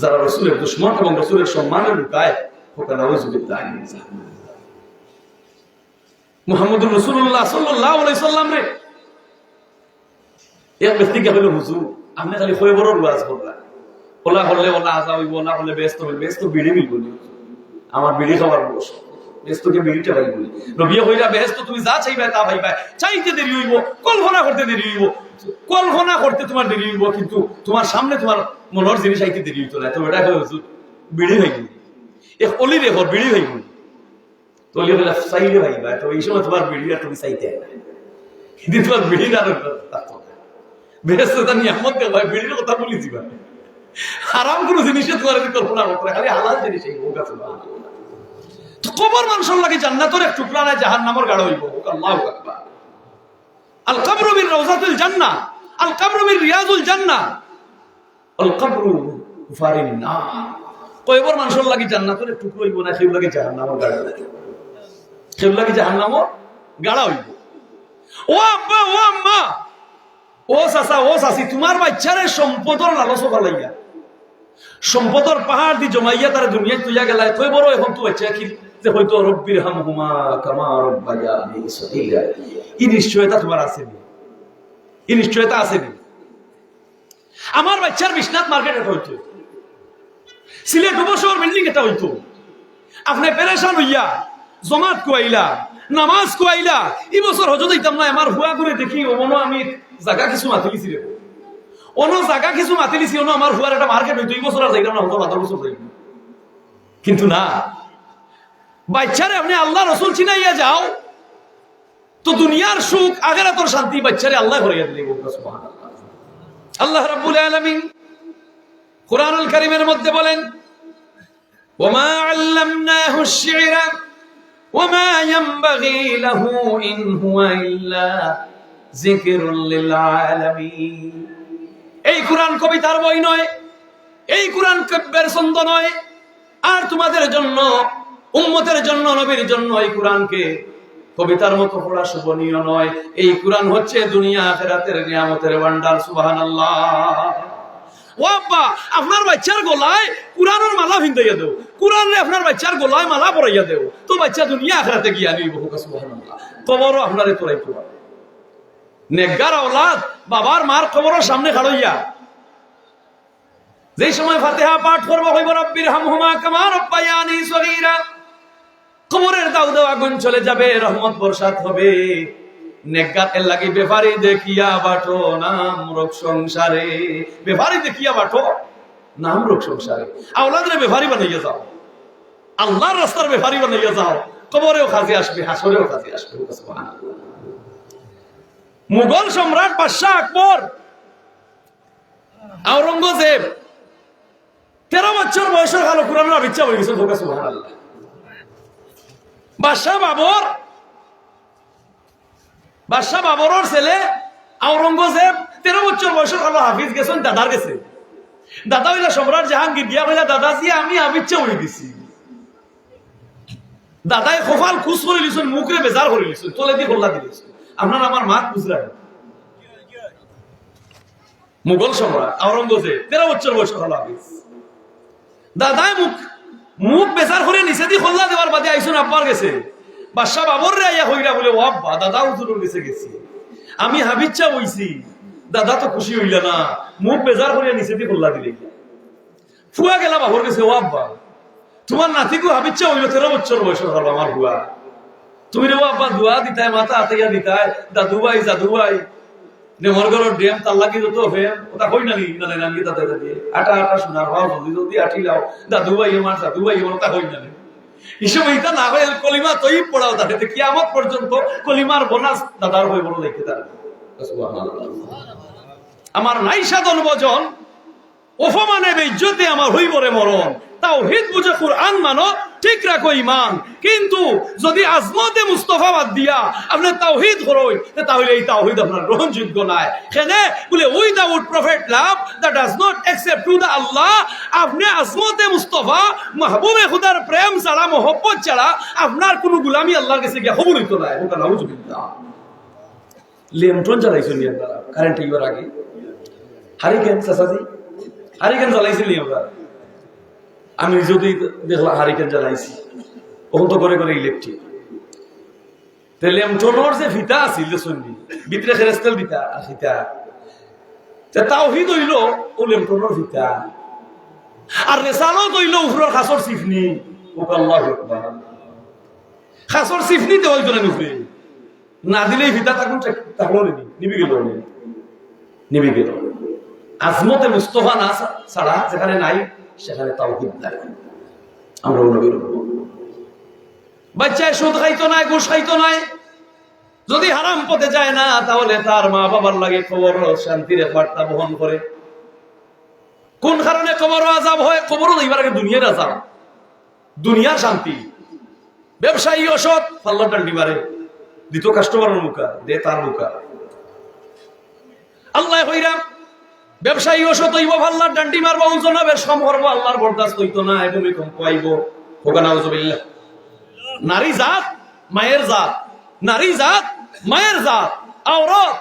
যারা রাসূলের দুশমন এবং রাসূলের সম্মানের লুকায় ওকে নাউযুবিল্লাহ। মুহাম্মদুর রাসূলুল্লাহ সাল্লাল্লাহু আলাইহি সাল্লাম রে এক ব্যক্তি কে হলো হুজুর আপনি খালি কয় বড় ওয়াজ করলেন, ওলা হলে ওলা আজা হইব, ওলা হলে ব্যস্ত হইল, ব্যস্ত বিড়ি মিলব আমার বিড়ি খাবার বস ব্যস্তকে বিড়িটা ভাই বলি নবী হইলা ব্যস্ত তুমি যা চাইবা তা ভাইবা, চাইতে দেরি হইব, কল্পনা করতে দেরি হইব, কল্পনা করতে তোমার দেরি হইব, কিন্তু তোমার সামনে তোমার মনের জিনিস আইতে দেরি হইতো না। তো এটা হুজুর বিড়ি ভাই বলি এক অলি রে হর বিড়ি ভাই বলি তো অলি হইলা চাইলে ভাইবা। তো এই সময় তোমার বিড়ি আর তুমি চাইতে কিন্তু তোমার বিড়ি না ব্যস্ততা নিয়ামত ভাই বিড়ির কথা বলি দিবা। হারাম কোন জিনিসে তোমার কল্পনা করতে খালি হালাল জিনিস এই হোক আছে। কবর মানুষের লাগে জান্নাতের এক টুকরা নাই, জাহান্নামের গাড় হইব। আল্লাহু আকবার। আল কবরু মিন রাউযাতিল জান্নাহ, আল কবরু মিন রিয়াযুল জান্নাহ, আল কবরু ফারিন নার। কবর মানুষের লাগে জান্নাতের এক টুকরা হইব না, সেই লাগে জাহান্নামের গাড় হইব, সেই লাগে জাহান্নামের গাড়া হইব। ও আব্বা, ও আম্মা, ও চাচা, ও চাচি, তোমার বাচ্চারে সম্পদের লালসা ফলাইয়া, সম্পদের পাহাড় দি জমাইয়া তারা দুনিয়া তুইয়া গেলায়, তুই বড় এখন তো বাচ্চা কি যে হয়তো রব্বির হামহুমা কামা রাব্বায়ানি সগীরা। এই নিশ্চয়তা তোমার আসেনি, এই নিশ্চয়তা আসেনি। আমার বাচ্চার বিশ্বনাথ মার্কেট এটা হইতো, সিলেট উপশহর বিল্ডিং এটা হইতো, আপনি পেরেশান হইয়া জমাত কুয়াইলা, নামাজ কুয়াইলা, এই বছর হজত দিতাম না, আমার হুয়া করে দেখি ওমনো আমি জায়গা কিছু মাতিলিছি রে, অন্য জায়গা কিছু মাতিলিছি, অন্য আমার হুয়ার একটা মার্কেট হইতো, এই বছর আর যাইলাম না, হতো 15 বছর যাইব। কিন্তু না, বাচ্চারে আপনি আল্লাহ রসুল চিনাইয়া যাও তো দুনিয়ার সুখ আখিরাতের শান্তি বাচ্চারে আল্লাহ ভরাইয়া দিলেন। সুবহানাল্লাহ। আল্লাহ রাব্বুল আলামিন কুরআনুল কারীমের মধ্যে বলেন ওয়ামা আল্লামনাহু আশ-শি'রা ওয়ামা ইয়ানবাগী লাহু ইন হুয়া ইল্লা যিকরুল লিল আলামিন। এই কুরআন কবিতার বই নয়, এই কুরআন কাব্যের ছন্দ নয়, আর তোমাদের জন্য উম্মতের জন্য নবীর জন্য এই কুরআনকে কবিতার মতো পড়া শোভনীয় নয়। এই কুরআন হচ্ছে দুনিয়া আখিরাতের নিয়ামতের ভান্ডার। সুবহানাল্লাহ। ও আব্বা, আপনার বাচ্চার গলায় কুরআনের মালা ভিন্দাইয়া দেও, কুরআনে আপনার বাচ্চার গলায় মালা পরাইয়া দেও, তো বাচ্চা দুনিয়া আখিরাতে গিয়া নিব। সুবহানাল্লাহ। কবরও আপনারে তোরাই তো নেকগার আওলাদ বাবার মার কবরের সামনে খাড়ইয়া যে সময় ফাতিহা পাঠ করব হইব রব্বির হামহুমা কামা রাব্বায়ানি সগীরা, কবরের দাউ দাউ আগুন চলে যাবে, রহমত বর্ষাত হবে। নেকগার এর লাগি বেফারি দেখিয়া বাটো নাম রোগ সংসারে, বেফারি দেখিয়া বাটো নাম রোগ সংসারে। আওলাদরে বেফারি বানাইয়া যাও, আল্লাহর রাস্তার বেফারি বানাইয়া যাও, কবরেও কাজে আসবে, হাসরেও কাজে আসবে। সুবহানাল্লাহ। মুঘল সম্রাট বাদশাহ আকবর, আওরঙ্গজেব 13 বছর বয়সের কালো কুরআনের আবিচ্ছা হয়ে গেছে। সুবহানাল্লাহ। বাদশাহ বাবরের ছেলে আওরঙ্গজেব 13 বছর বয়সের কালো হাফিজ গেছেন দাদার কাছে। দাদা হইলা সম্রাট জাহাঙ্গীর, গিয়া বলে দাদাজি আমি আবিচ্ছা হয়ে গেছি। দাদাই খোফাল খুশ করে লিছেন, মুখে বেজার করে লিছেন, তোলে দিয়ে গোল্লা দিয়েছেন। আপনার আমার মা খুচরা মুঘল সম্রাট আওরঙ্গজেব 13 বছর বয়সের কালো হাফিজ। দাদাই মুখ বেচার করে নিচে দিয়ে খোল্লা দেওয়ার বাদে আইসুন আব্বার গেছে। বাদশাহ বাবর রে আইয়া হইরা বলে ও আব্বা, দাদা হুজুরের কাছে গেছি, আমি হাবিচ্ছা হইছি, দাদা তো খুশি হইল না, মুখ বেজার করিয়া নিচে দিয়ে খোল্লা দিলে ফুয়া গেলা বাবর গেছে, ও আব্বা তোমার নাতিকু হাবিচ্ছা হইল 13 বছর বয়স হল আমার ফুয়া, তুমি রে আব্বা দোয়া দিতাই, মাথা হাতে দিতাই, দাদু ভাই জাদু ভাই নেমর ঘরের ডেম তার লাগি যত ফেম ওটা কই না নানি নানি তাতে দিয়ে আটা আটা শোনার ভাও জলদি জলদি আটি লাও, দাদু ভাই আমার জাদু ভাই আমার ওটা কই না হিসেবে এটা না হয় কলিমা তৈ পড়াও তাতে কিয়ামত পর্যন্ত কলিমার বোনাস দাদার হয়ে বড় দেখতে তার। আমার নাই সাধন ভজন অপমানে বেইজ্জতি আমার হইবরে মরণ, তাওহীদ বুঝে কুরআন মানো, ঠিক রাখো ঈমান, কিন্তু যদি আজমতে মুস্তাফা বাদ দিয়া আপনি তাওহীদ করই তাহলে এই তাওহীদ আপনার গ্রহণযোগ্য নয়। কেনে বলে without prophet love that does not accept to the Allah. আপনি আজমতে মুস্তাফা মাহবুবে খুদার প্রেম ছাড়া মোহব্বত ছাড়া আপনার কোনো গোলামি আল্লাহর কাছে গিয়া খবর হইতো না। ওটা নাউজুবিল্লাহ। লেমটন জ্বালাইছেন নি আপনারা কারেন্ট ইউর আগে? হারিকেন চাচাজি হারিকেন জ্বালাইছিলি আমরা? আমি যদি দেখলাম হারিকেন জ্বালাইছি ওখান তো করে করে ইলেকট্রিক লেমটনের যে ফিতা আছিল শুনবি ভিতরে খেরেস্তেল ফিতা আর ফিতা তাওহীদ হইল ও লেমটনের ফিতা, আর রেসালত হইল উপরের খাসর সিফনি। আল্লাহু আকবার। খাসর সিফনি দেওয়া হইতো না উপরে, না দিলেই ফিতা থাকুন থাকলো নিবি গেল নিবি গেল। আজমতে মুস্তাফা না ছাড়া যেখানে নাই সেখানে তাওহীদ নাই। আমরা নবীর বাচ্চায় সুদ খাইতো নাই, ঘুষ খাইতো নাই, যদি হারাম পথে যায় না তাহলে তার মা বাবার লাগে কবর শান্তির বার্তা বহন করে। কোন কারণে কবর আযাব হয়? কবরও এইবার আগে দুনিয়ার আযাব, দুনিয়ার শান্তি। ব্যবসায়ী অসৎ পাল্লা ডান্ডি মারে, দিত কাস্টমারের মুখা দে তার মুখা। আল্লাহ হইরা ব্যবসায়ী অসৎ হইব, পাল্লার ডান্ডি মারবো, ওজনাবের সম করবো, আল্লাহর বরদাস্ত হইতো না, ভূমিকম্প আইব। হোক নাউজুবিল্লাহ। নারী জাত মায়ের জাত, নারী জাত মায়ের জাত, আওরাত।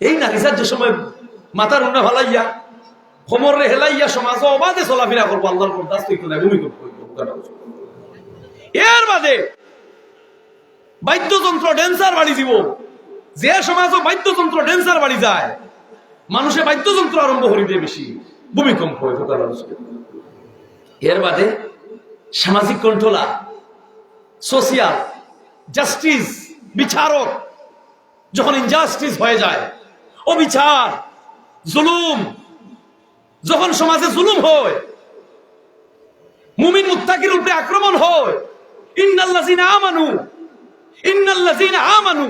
এই নারী জাত যে সময় মাথার উন্না ভালাইয়া কোমর রে হেলাইয়া সমাজ অবাধে চলাফেরা করবো, আল্লাহর বরদাস্ত হইতো না, ভূমিকম্প হইব। এর বাদে বাদ্যযন্ত্র ড্যান্সার বাড়ি দিব, যে সমাজও বাদ্যযন্ত্র ড্যান্সার বাড়ি যায়, মানুষে বাদ্যযন্ত্র আরম্ভ করি দিয়ে বেশি, ভূমিকম্প হয়। এর বাদে সামাজিক কন্ট্রোলার, সোশিয়াল জাস্টিস, বিচারক যখন ইনজাস্টিস হয়ে যায়, অবিচার জুলুম, যখন সমাজে জুলুম হয়, মুমিন মুত্তাকির উপরে আক্রমণ হয়, ইন্নাল্লাযিনা আমানু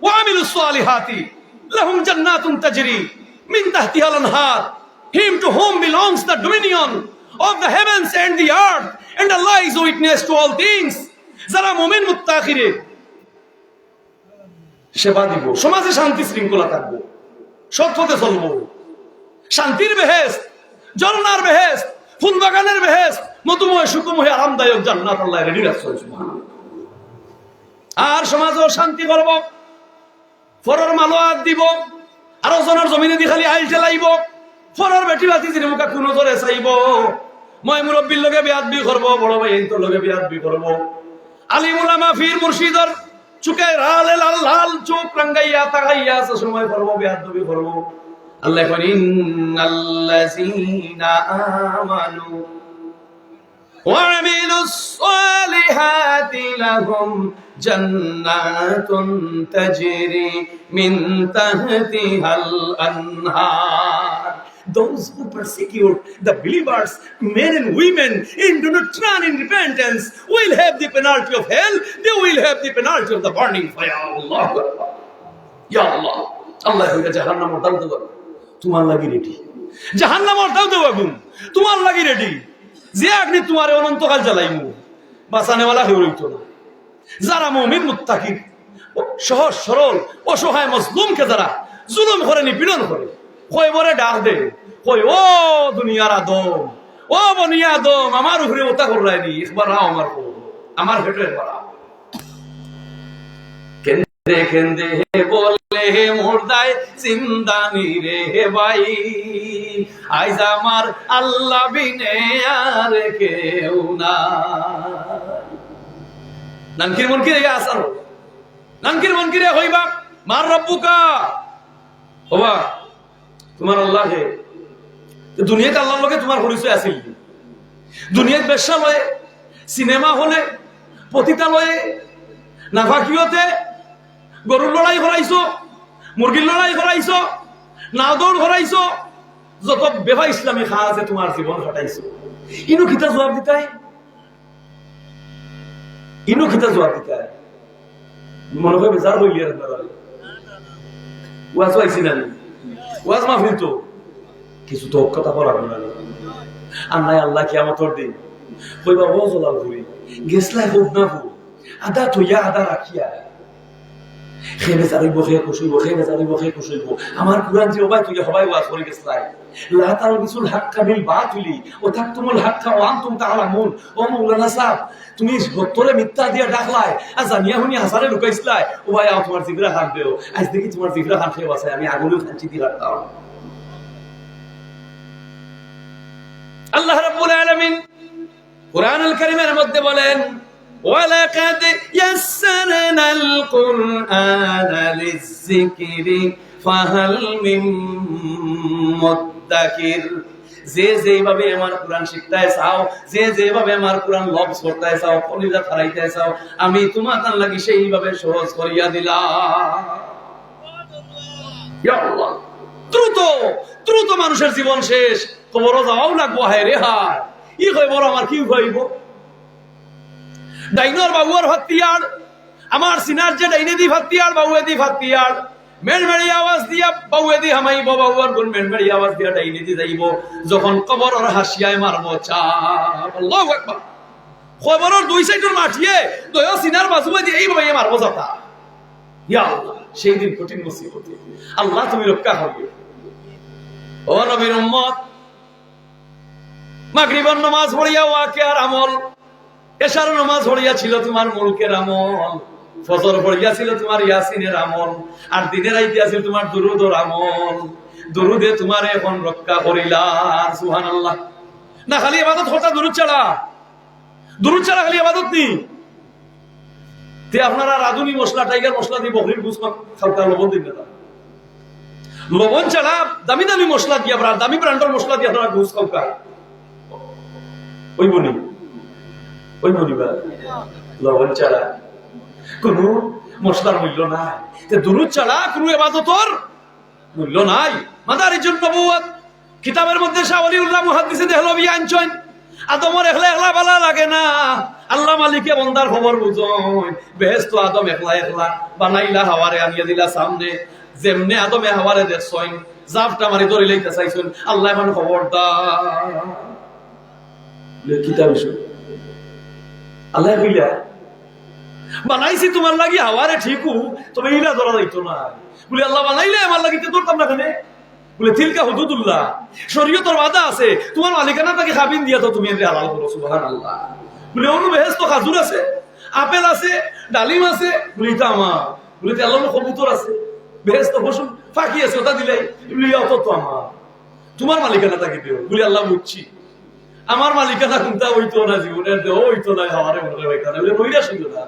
ওয়া আমিলুস সালিহাতি লাহুম জান্নাতুন তাজরি মিন তাহতিহাল আনহার, him to whom belongs the dominion of the heavens and the earth, and Allah is witness to all things. যারা মুমিন মুত্তাকিরে সেবা দিব, সমাজে শান্তি শৃঙ্খলা থাকবো, সৎ পথে চলবো, শান্তির বেহেশত, ঝর্ণার বেহেশত, ফুল বাগানের বেহেশত, মধুময় সুখময় আরামদায়ক জান্নাত আল্লাহ রেডি রাখছে। আর সমাজও শান্তি করব, ফরর মালোয়াত দিব, আরো জনের জমিনে দি খালি আইল ঠেলাইব, ফরর বেটি বাতি জিরে মুখা কোনো ধরে চাইব, মই মুরব্বীর লগে বেয়াদবি করব, বড় ভাই এই তো লগে বেয়াদবি করব, আলিম উলামা ফির মুর্শিদর চুকে লাল লাল লাল চোখ রাঙ্গাইয়া তাকাইয়া আছে সময় করব, বেয়াদবি করব। আল্লাহ করেন ইন্নাল্লাযীনা আমানু ওয়া আমিলুস সালিহাতি লাহুম জান্নাতুন তাজরি মিন তাহতিহাল আনহার। Those who persecute the believers, men and women, and do not turn in repentance, will have the penalty of hell. They will have the penalty of the burning fire. Allah, Ya Allah, Allah হইরা জাহান্নামের দাও দেব তোমার লাগি ready, জাহান্নামের দাও দেব আগুন তোমার লাগি রেডি, যে আগুনে তোমারে অনন্তকাল জ্বালাইমু, বাঁচানেওয়ালা হয়ে রইতো না। যারা মুমিন মুত্তাকি, সহজ সরল অসহায় মজলুমকে যারা জুলুম করে, নিপীড়ন করে, কই বরে ডাক দে, কই ও দুনিয়ার আদম, ও বনি আদম, আমার উপরে ওটা করলাইনি, একবার আও আমার ভেতরে বাড়াও। কেন্দে কেন্দে বলে মুর্দায় জিন্দানি রে ভাই, আইজ আমার আল্লাহ বিনে আর কেউ না। নানকির মনকির এই আসার নানকির মনকিরে হইবা মার রব্বুকা ওবা তোমার আল্লাহ হে দুনিয়াতে আল্লাহর লগে তোমার পরিচয় আছিল দুনিয়াত বেশ্যালয়ে সিনেমা হলে পতিতালয়ে নাফাকিয়তে গরুর লড়াই করাইছো মুরগির লড়াই করাইছো নাও দৌড় করাইছো যত বেফা ইসলামী খা আছে তোমার জীবন ঘটাইছো ইনু খিতা জবাব দিতাই ইনু খিতা জবাব দিতাই মনে হয় বেজার হইলি আর ওয়াজ পাইছি না ওয়াজ মাহফিল তো কিছু তো কথা বলার না আর নাই আল্লাহ কিয়ামতের দিন কইবা ও জলাল ঘুরি গেছলাই হোক না হোক আদা থইয়া আদা রাখিয়া খেয়ে জারিব খেয়ে খুশিব খেয়ে জারিব খেয়ে খুশিব আমার কুরআন যে ওবাই তুই হবাই ওয়াজ করে গেছলাই লা তালবিসুল হাক্কা বিল বাতিলি ও তাকতুমুল হাক্কা ওয়া আনতুম তাআলামুন ও মাওলানা সাহেব তুমি সত্যরে মিথ্যা দিয়া ডাকলাই আর জানিয়া হুনি হাজারে লুকাইছলাই ওবাই আও তোমার জিবরা খান দেও আজ দেখি তোমার জিবরা খান খেয়ে আছে আমি আগুনে খাঁচি দি রাখতাম আল্লাহ রাব্বুল আলামিন কুরআনুল কারীমের মধ্যে বলেন ওয়ালাকাদ ইয়াসসারনাল কুরআনা লিযিকরি ফাহাল মিন মুদ্দাকির যে যেভাবে আমার কোরআন শিখতে চাও যে যেভাবে আমার কোরআন লফজ করতে চাও কলিজা ফরাইতে চাও আমি তোমাদের লাগি সেইভাবে সহজ করিয়া দিলাম ইয়া আল্লাহ দ্রুত দ্রুত মানুষের জীবন শেষ কবর যাওয়াও লাগবো হায় রে হায় ই কইব আমার কি হইব ডাইনর বাবুর হত্যার আমার সিনার যে ডাইনে দি হত্যার বাবুয়ে দি হত্যার মেরমেরি আওয়াজ দিয়া বাবুয়ে দি হামাইব বাবুর গুন মেরমেরি আওয়াজ দিয়া ডাইনে দি যাইব যখন কবরের হাসিয়ায় মারব চাপ আল্লাহু আকবার কবরের দুই সাইডের মাটিয়ে দয়া সিনার বাজুয়ে দি এইভাবে মারব যাতা ইয়া আল্লাহ সেই দিন কঠিন মুসিবত আল্লাহ তুমি রক্ষা করবে ও নবীর উম্মত মাগরিবের নামাজ পড়িয়া ওয়াকিয়ার আমল এশার নামাজ পড়িয়া ছিল তোমার মুলকের আমল ফজর পড়িয়া ছিল তোমার ইয়াসিনের আমল আর দিনের আইতিয়া ছিল তোমার দুরুদের আমল দুরুদে তোমার এখন রক্ষা করিলা সুবহানাল্লাহ না খালি ইবাদত হতা দুরুদ ছাড়া খালি ইবাদত নি তে আপনারা রাধুনি মশলা টাইগার মশলা দিয়ে বকরির গোশত খাওয়া লবণ দিন না লবণ ছাড়া দামি দামি মশলা দিয়ে আপনারা দামি ব্র্যান্ডের মশলা দিয়ে আপনারা গোশত খাওয়া ওই বনি লবণ ছাড়া কোন মশলার মূল্য নাই দুরুদ ছাড়া কোন ইবাদতের মূল্য নাই মাদারিজুন নবুওয়াত কিতাবের মধ্যে শাহ ওলিউল্লাহ মুহাদ্দিসে দেহলভী আনছেন আদমের একলা একলা ভালো লাগে না আল্লাহ মালিকে বন্দার খবর বুঝন বেহেশত আদম একলা একলা বানাইলা হাওয়ারে আনিয়ে দিলা সামনে যেমনে আদমে হাওয়ারে দেখছইন জাফটা মারি ধরে লইতে চাইছেন আল্লাহ এখন খবরদার কিতাব আল্লাহ কইলা বানাইছি তোমার লাগি হাওয়ারে ঠিকু তবে ইলা ধরা যাইতো না বলে আল্লাহ বানাইলে আমার লাগি ধরতাম না কেন বলে তিলকা হুদুদুল্লাহ শরীয়তের ওয়াদা আছে তোমার মালিকানাটাকে খাবিন দিয়া তো তুমি এর হালাল করো সুবহানাল্লাহ বলে অনু বেহেশত খাজুর আছে আপেল আছে ডালিম আছে বলে এটা আমার বলে তে আল্লাহর কবুতর আছে বেহেশত ফসল ফাঁকি আছে ওটা দিলাই বলে অত তো আমার তোমার মালিকানাটাকে দিও বলে আল্লাহ বুঝছি আমার মালিকানা কোনটা হইতো না জীবনের দেহ হইতো না হাওয়ারে মনে হয় কেন বলে নইরা ছিল না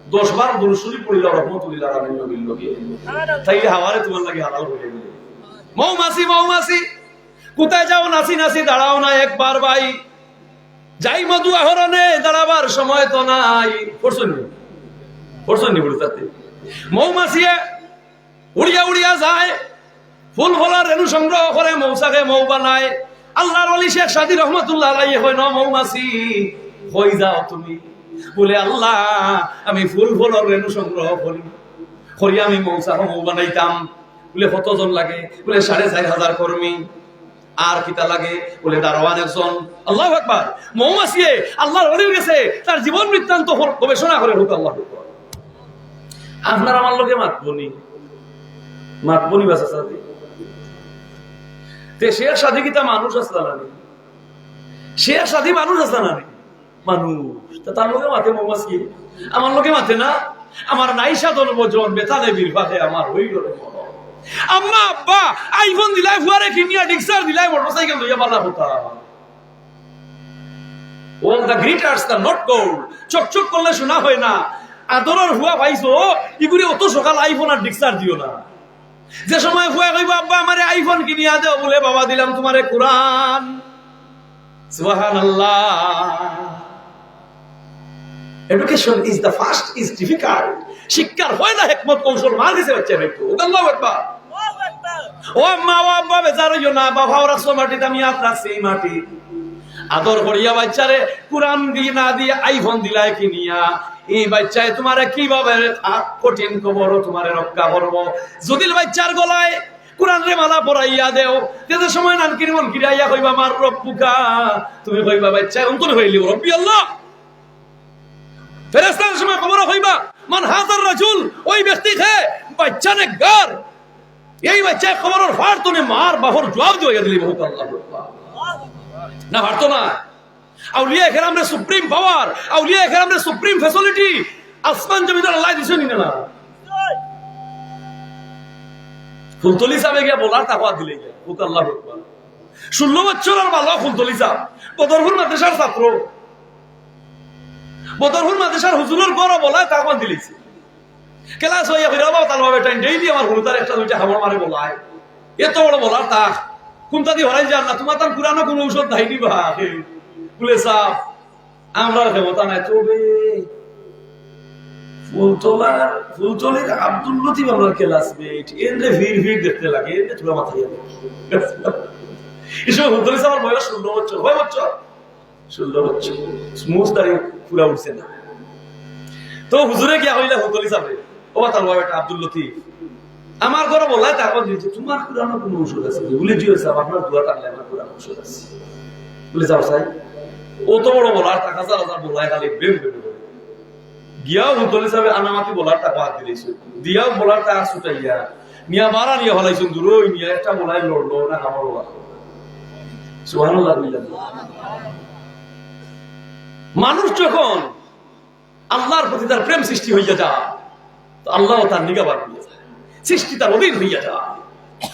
10 বার দুরূদ শরীফ পড়িলা রহমাতুল্লাহ আলাইহি নবীর লগে তাইলে হাওয়ারে তোমার লাগি হালাল হয়ে গেল মৌমাছি কোথায় যাও নাচি নাচি দাঁড়াও না একবার ভাই যাই মধু আহরণে দাঁড়াবার সময় তো নাই পড়ছনি বলতে মৌমাছি উড়িয়া উড়িয়া যায় ফুল ফলার রেণু সংগ্রহ করে মৌসাকে মৌ বানায় আল্লাহর ওলি শেখ সাদী রহমাতুল্লাহ আলাইহি হয় না মৌমাছি কই যাও তুমি বলে আল্লাহ আমি ফুল ফলের রেণু সংগ্রহ করি আমি মৌসাকে মৌ বানাইতাম বলে কতজন লাগে বলে 4500 কর্মী আর কিতা লাগে বলে দারোয়ান একজন আল্লাহু আকবার মৌমাছি আল্লাহর ওলির গেছে তার জীবন বৃত্তান্ত গবেষণা করে হোক আল্লাহু আকবার আপনার আমার লগে মাতবনি বাসা সাথে তে শের সাথী কিতা মানুষ আসলা না শের সাথী মানুষ আসলা না মানুষ তা তার লগে মাথে মৌমাছি আমার লগে মাথে না আমার নাইসা দনবজন বেতালে বিরফাতে আমার হইল রে আম্মা আব্বা আইফোন দিলাই ফুয়ারে কিনিয়া ডিক্সার দিলাই মোটরসাইকেল লইয়া বালা হতা all the glitters are not gold চকচক করলে শোনা হয় না আদরের হুয়া পাইছো ইগুলি অত সকাল আইফোন আর ডিক্সার দিও না। যে সময় হুয়া কইবা আব্বা আমারে আইফোন কিনিয়া দাও, বলে বাবা দিলাম তোমারে কোরআন। সুবহানাল্লাহ। Education is the first is difficult. শিক্ষার হয় না হিকমত কৌশল মার দিছে বাচ্চা একটু। আল্লাহু আকবার। ও মা ও আব্বা বেজার হইও না, বাবা রাখছো মাটিতে, আমি হাত রাখছি এই মাটি। আদর করিয়া বাচ্চারে কোরআন দিয়ে না দিয়ে আইফোন দিলাই কিনিয়া, এই বাচ্চায় তোমারে কিভাবে কঠিন কবর তোমারে রক্ষা করবো। যদি বাচ্চার গলায় কোরআন রে মালা পরাইয়া দেও, যে সময় নানকির মন কিরাইয়া কইবা মার রব্বুকা, তুমি কইবা বাচ্চা অন্তর হইলি রব্বি আল্লাহ। ফেরেশতার সময় খবর হইবা মান হাজার রাজুল, ওই ব্যক্তি কে বাচ্চা নে গার, এই বাচ্চা খবরের ফার তুমি মার বাহর জবাব দিয়ে দিলি বহু আল্লাহ না পারতো না। আউলিয়া কেরামরে সুপ্রিম পাওয়ার, আউলিয়া কেরামরে সুপ্রিম ফ্যাসিলিটি আসমান জমিদার আল্লাহ দিছে নি না। ফুলতলি সাহেবে গিয়া বলার তাকওয়া দিলে গিয়া বহু আল্লাহ 16 বছরের বালক ফুলতলি সাহেব বদরপুর মাদ্রাসার ছাত্র, বদরপুর মাদ্রাসার হুজুরের ঘর বলায় তাকওয়া দিলেছে। ক্লাস হইয়া ফিরাবা তার বাবা টাইম ডেইলি আমার হুজুর একটা দুইটা খবর মারে বলায়, এত বড় বলার তা কোনটা দিয়ে হরাই যান না, তোমার তার পুরানো কোন ঔষধ নাই দিবা বলে সাহেব আমরা ক্ষমতা নাই। তবে ফুলতলির আব্দুল লতিফ আমার ক্লাসমেট, এন্দ্রে ভিড় দেখতে লাগে, এন্দ্রে তোলা মাথায় এসব ফুলতলি সাহেব আমার বয়স 16 বছর, 16 বছর স্মুথ দাঁড়িয়ে পুরা উঠছে না। তো হুজুরে গিয়া হইলা ফুলতলি সাহেব, ও তার বাবা একটা আব্দুল লতিফ আমার ঘরে বলায় তারপর দিয়েছে তোমার পুরানো কোন ঔষধ আছে বলে দিও সাহেব, আপনার দোয়া টানলে আমার পুরানো ঔষধ আছে বলে যাও সাহেব। ও তো বড় বলার টাকা হাজার হাজার বলায় খালি বেম গিয়াও হুতলি সাহেব আনামাতি বলার টাকা হাত দিয়েছে, দিয়াও বলার টাকা ছুটাইয়া নিয়া বাড়া নিয়ে হলাইছেন দূর নিয়ে একটা বলাই লড়লো না আমার বলা। সুবহানাল্লাহ। মানুষ যখন আল্লাহর প্রতি তার প্রেম সৃষ্টি হইয়া যায়, তো আল্লাহ তার নিগাবার হইয়া যায়, সৃষ্টি তার অধীন হইয়া যায়।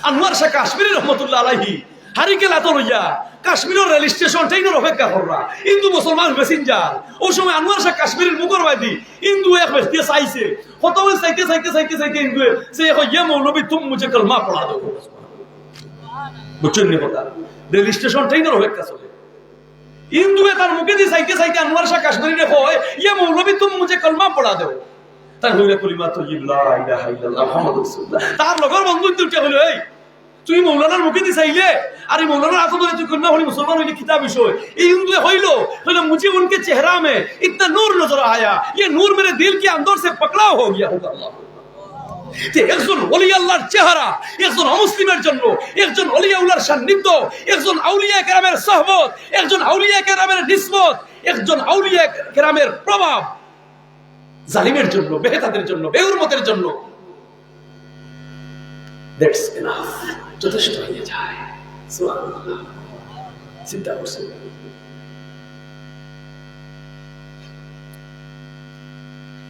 আনোয়ার শাহ কাশ্মীরি রহমতুল্লাহ আলাইহি হারিকেল এত লইয়া কাশ্মীরের রেল স্টেশন ট্রেনের অপেক্ষা কররা, হিন্দু মুসলমান মেসেঞ্জার। ওই সময় আনোয়ার শাহ কাশ্মীরের মুখরবাদী হিন্দু এক ব্যক্তি চাইছে, কত চাইতে চাইতে চাইতে চাইতে হিন্দু সে ইয়ে মৌলবী তুম মুঝে কলমা পড়া দো। বুঝছেন নি কথা, রেল স্টেশন ট্রেনের অপেক্ষা চলে, হিন্দু তার মুখে দিয়ে চাইতে চাইতে আনোয়ার শাহ কাশ্মীরি কয় ইয়ে মৌলবী তুম মুঝে কলমা পড়া দো। তার হইলে কলিমা তৈয়িব লা ইলাহা ইল্লাল্লাহ মুহাম্মাদুর রাসূলুল্লাহ। তার লগর বন্ধু দুইটা হইলো, এই তুই মৌলানার মুখে দিয়ে চাইলে আর এই মৌলানার আতো ধরে তুই কন্যা হলি মুসলমান হইলে কিতাব বিষয় এই হিন্দু হইলো হইলো मुझे उनके चेहरा में इतना नूर नजर आया, ये नूर मेरे दिल के अंदर से पकड़ा हो गया। अल्लाह যে একজন ওলি আল্লাহর চেহারা একজন অমুসলিমের জন্য, একজন ওলিয়া উল্লাহর সান্নিধ্য, একজন আউলিয়া কেরামের সহবত, একজন আউলিয়া কেরামের নিসবত, একজন আউলিয়া কেরামের প্রভাব জালিমের জন্য, বেহেতাদের জন্য, বেউরমতের জন্য দ্যাটস এনাফ, যথেষ্ট হয়ে যায়। সুবহানাল্লাহ। চিন্তা করছেন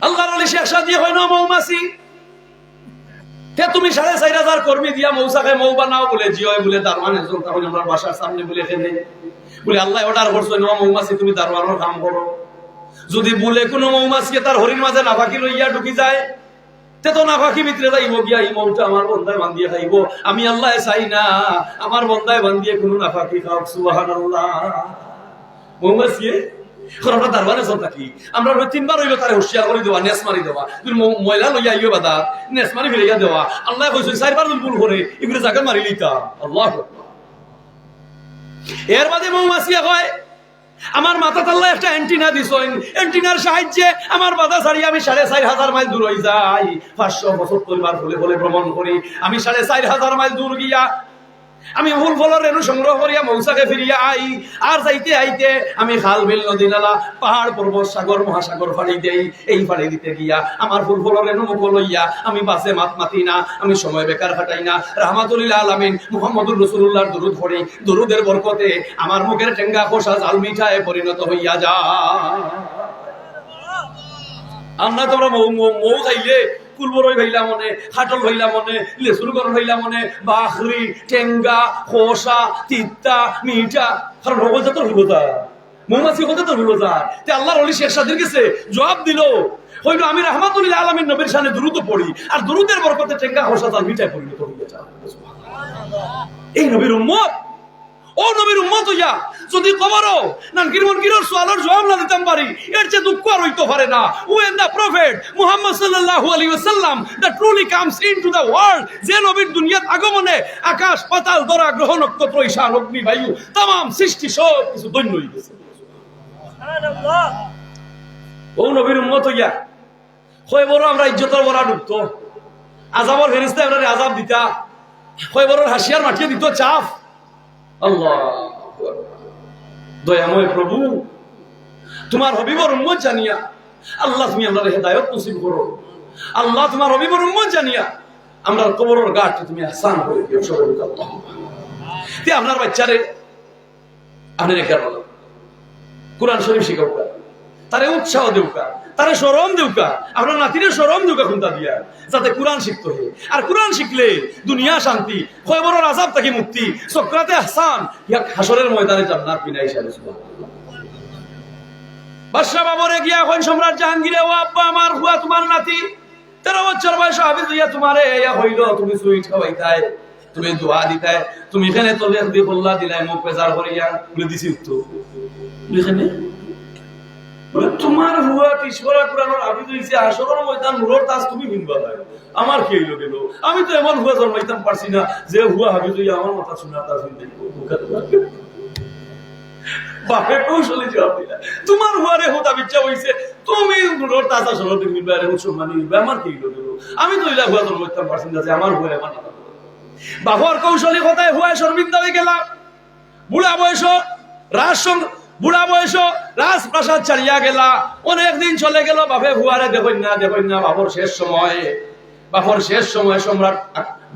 আল্লাহর ওলি শেখ সাদি হয় না মৌমাছি, তে তুমি 4500 কর্মী দিয়া মৌসাকে মৌ বানাও বলে জি হয় বলে দারওয়ান একজন তখন আমরা বাসার সামনে বলে এখানে বলে আল্লাহ অর্ডার করছে না মৌমাছি তুমি দারওয়ানের কাম করো। যদি বলে কোনো মৌমাছিকে তার হরিণ মাঝে নাফাকি লইয়া ঢুকি যায়, তে তো নাফাকি ভিতরে যাইব গিয়া এই মৌটা আমার বন্দায় বান্ধিয়ে খাইব। আমি আল্লাহ চাই না আমার বন্দায় বান্ধিয়ে কোনো নাফাকি খাও। সুবহানাল্লাহ। মৌমাছি আমরা দারওয়ানে চল থাকি, আমরা 3বার হইলো তারে হুঁশিয়ার করে দেওয়া, নেস মারি দেওয়া, তুমি ময়লা লইয়া আইও বাদা নেস মারি ফিরাইয়া দেওয়া। আল্লাহ কইছে 4বার ভুল করে ইবনে জাকাত মারি লইতা। আল্লাহ এর বাদে মৌমাছি কয় আমার মাথাতে আল্লাহ একটা অ্যান্টিনা দিছেন, অ্যান্টিনার সাহায্যে আমার বাধা ছাড়িয়ে আমি 4500 মাইল দূর হয়ে যাই। 575 বার বলে বলে ভ্রমণ করি, আমি 4500 মাইল দূর গিয়া আমি ফুল ফলের রেণু সংগ্রহ করিয়া মৌসাকে ফিরিয়া আই। আর যাইতে আইতে আমি খাল বিল নদী নালা পাহাড় পর্বত সাগর মহাসাগর ফাড়ি দেই। এই ফাড়ি দিতে গিয়া আমার ফুল ফলের রেণু মুখ লইয়া আমি বাসে মাত মাতি না, আমি সময় বেকার ফাটাই না। রাহমাতুল আলামিন মুহাম্মদুর রাসূলুল্লাহর দরুদ পড়ি, দরুদের বরকতে আমার মুখের টেঙ্গা খোসা জাল মিঠায় পরিণত হইয়া যায়। আমরা তোমরা মৌ খাইলে কুলবরই ভাইলা মনে, খাটল ভাইলা মনে, লেসুর গরম ভাইলা মনে, বাখরি টেঙ্গা খোসা তিতা মিঠা, কারণ রোগ যত হইব তা মৌমাছি হতে তো হইব তা। তে আল্লাহর ওলি শেখ সাদির কাছে জবাব দিল, হইলো আমি রাহমাতুল আলামিন নবীর শানে দুরূদ পড়ি আর দুরূদের বরকতে টেঙ্গা হোসা তার মিঠাই পরিণত হয়ে যায়। এই নবীর উম্মত, ও নবীর উম্মত হইয়া যদি কবরও নানকির মনকিরের সওয়ালের জবাব না দিতাম পারি, এর চেয়ে দুঃখ আর হইতে পারে না। When the prophet Muhammad sallallahu alaihi wasallam that truly comes into the world, যে নবীর দুনিয়াত আগমনে আকাশ পাতাল ধরা গ্রহ নক্ষত্র ঈশান অগ্নি বায়ু तमाम সৃষ্টি সব কিছু দৈন্য হয়ে গেছে। সুবহানাল্লাহ। ও নবীর উম্মত হইয়া কয় বড় আমরা ইজ্জতের বড় ডুবতো, আযাবের ফেরেশতা আমরা আযাব দিতা, কয় বড় হাসিয়ার মাটিয়ে দিত চাপ। আল্লাহ দয়াময় প্রভু, তোমার হবিবর উম্মত জানিয়া আল্লাহ তুমি আমাদের হেদায়েত নসিব করো। আল্লাহ তোমার হবিবর উম্মত জানিয়া আমরা কবরের ঘাট তুমি আসান করে দিও। সুবহানাল্লাহ। তে আপনার বাচ্চারে আপনি রেখে বলো কোরআন শরীফ শিখাউকা, তারে উৎসাহ দেউকা, তারে শরম দেউকা, আপনার নাতিরে শরম দেউকা খুনতা দিয়া, যাতে কোরআন শিখতে হয়। আর কোরআন শিখলে দুনিয়া শান্তি, কবরের আযাব থেকে মুক্তি, সকরাতে আহসান, ইয়া হাসরের ময়দানে জান্নাত বিনাই শানে। সুবহানাল্লাহ। বাদশা বাবরে গিয়া এখন সম্রাট জাহাঙ্গীরে, ও আব্বা আমার হুয়া তোমার নাতি 13 বছর বয়স হাফিজ হইয়া তোমারে ইয়া হইল, তুমি সুইট খাওয়াইতাই, তুমি দোয়া দিতাই, তুমি এখানে তলে দি বল্লা দিলাই মুখ বেজার করিয়া বলে দিছি তো এখানে বলে তোমার হুয়া তিসরা কোরআনের হাফিজ হইছে, হাসরের ময়দান নূরের তাজ তুমি বিনবা না, আমার কি হইল গেল? আমি তো এমন হুয়া জন্মাইতাম পারছি না যে হুয়া হাফিজ হইয়া আমার মাথা শোনা তাজ বিনতে বাপে কৌশলী জবাব দিলা, তোমার হুয়ারে হুদা বিচ্ছা হইছে, তুমি নূরের তাজ হাসরের দিন বিনবা রে সম্মানী দিবা, আমার কি হইল গেল? আমি তো ইলা হুয়া জন্মাইতাম পারছি না যে আমার হুয়া আমার না। বাবার কৌশলী কথায় হুয়ায় শর্মিন্দা হয়ে গেলাম। বুড়া বয়স রাজপ্রাসাদ ছাড়িয়া গেলা, অনেকদিন চলে গেল, বাপে হুয়ারে দেখুন না বাবর শেষ সময় সম্রাট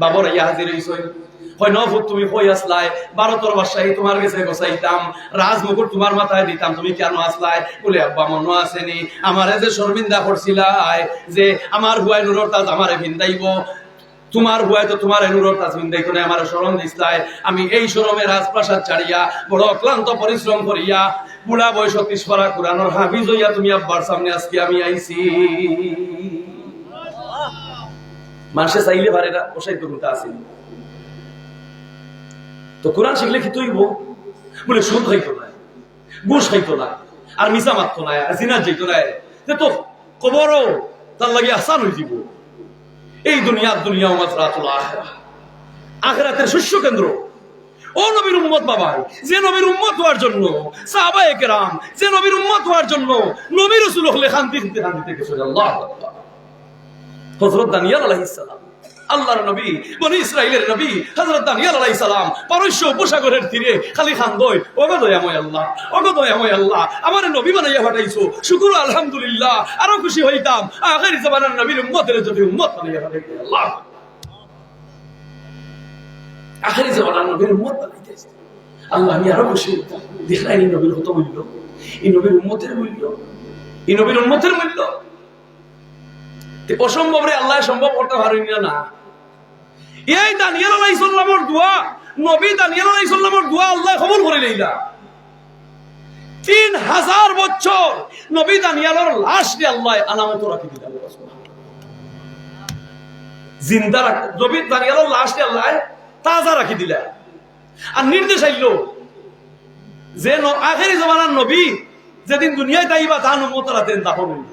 বাবর ইয়া হাজির হইছে। কই নফুত তুমি কই আসলাই? ভারতের বাদশাহী তোমার কাছে গোছাইতাম, রাজমুকুট তোমার মাথায় দিতাম, তুমি কেন আসলাই? বলে আব্বা মনে আসেনি আমারে যে শর্মিন্দা করছিলাই যে আমার হুয়ায় নূরের তাজ আমারে ভিন্দাইব, তোমার হুয়ায় তো তোমার নূরের তাজ ভিন্দাইত না, আমার শরম দিছলাই। আমি এই শরমে রাজপ্রাসাদ ছাড়িয়া বড় ক্লান্ত পরিশ্রম করিয়া বুড়া বয়স তিসরা কোরআনের হাফিজ হইয়া তুমি আব্বার সামনে আজকে আমি আইছি। মানুষে চাইলে পারে না, বসাইতে কোনটা আসেনি তো কোরআন শিখলে কি তুইব? বলে সুদ খাইতো না, ঘুষ খাইতো না, আর মিছা মারতো না, আর জিনা যাইতো না, তো কবরও তার লাগে আসান হয়ে যাব। এই দুনিয়া মাযরাতুল আখিরাহ, আখিরাতের শস্য কেন্দ্র। ও নবীর উম্মত বাবা, যে নবীর উম্মত হওয়ার জন্য সাহাবায়ে কেরাম, যে নবীর উম্মত হওয়ার জন্য নবী রাসূল হলে শান্তিতে গেছে। আল্লাহু আকবার। হযরত দানিয়েল আলাইহিস সালাম, আল্লাহর নবী, বনি ইসরাইলের নবী হযরত দানিয়েল আলাইহিস সালাম পারস্য উপসাগরের তীরে খালি খান্দয়, ওগো দয়াময় আল্লাহ আমার নবী বানাইয়া পাঠাইছো, শুকর আলহামদুলিল্লাহ, আরো খুশি হইতাম আখির জামানার নবীর উম্মতের যদি উম্মত বানাইয়া পাঠাইতো। আল্লাহ আখির জামানার নবীর উম্মত বানাইতেছে, আল্লাহ আমি আরো খুশি হইতাম। দেখলাই এই নবীর কত মূল্য, এই নবীর উম্মতের মূল্য, এই নবীর উম্মতের মূল্য অসম্ভব রে আল্লাহ সম্ভব করতে পারেন না। এই দানিয়েল আলাইহিস সালামের দোয়া, নবী দানিয়েল আলাইহিস সালামের দোয়া আল্লাহ কবুল করে লইলা। 3000 বছর নবী দানিয়েলের লাশ দিয়ে আল্লাহ আলামত রাখি দিলেন, জিন্দা রাখ নবী দানিয়েলের লাশ দিয়ে আল্লাহ তাজা রাখি দিলেন। আর নির্দেশ আইলো যে আখেরি জামানার নবী যেদিন দুনিয়ায় তাইবা তার উম্মতের হাতে দাফন হইব,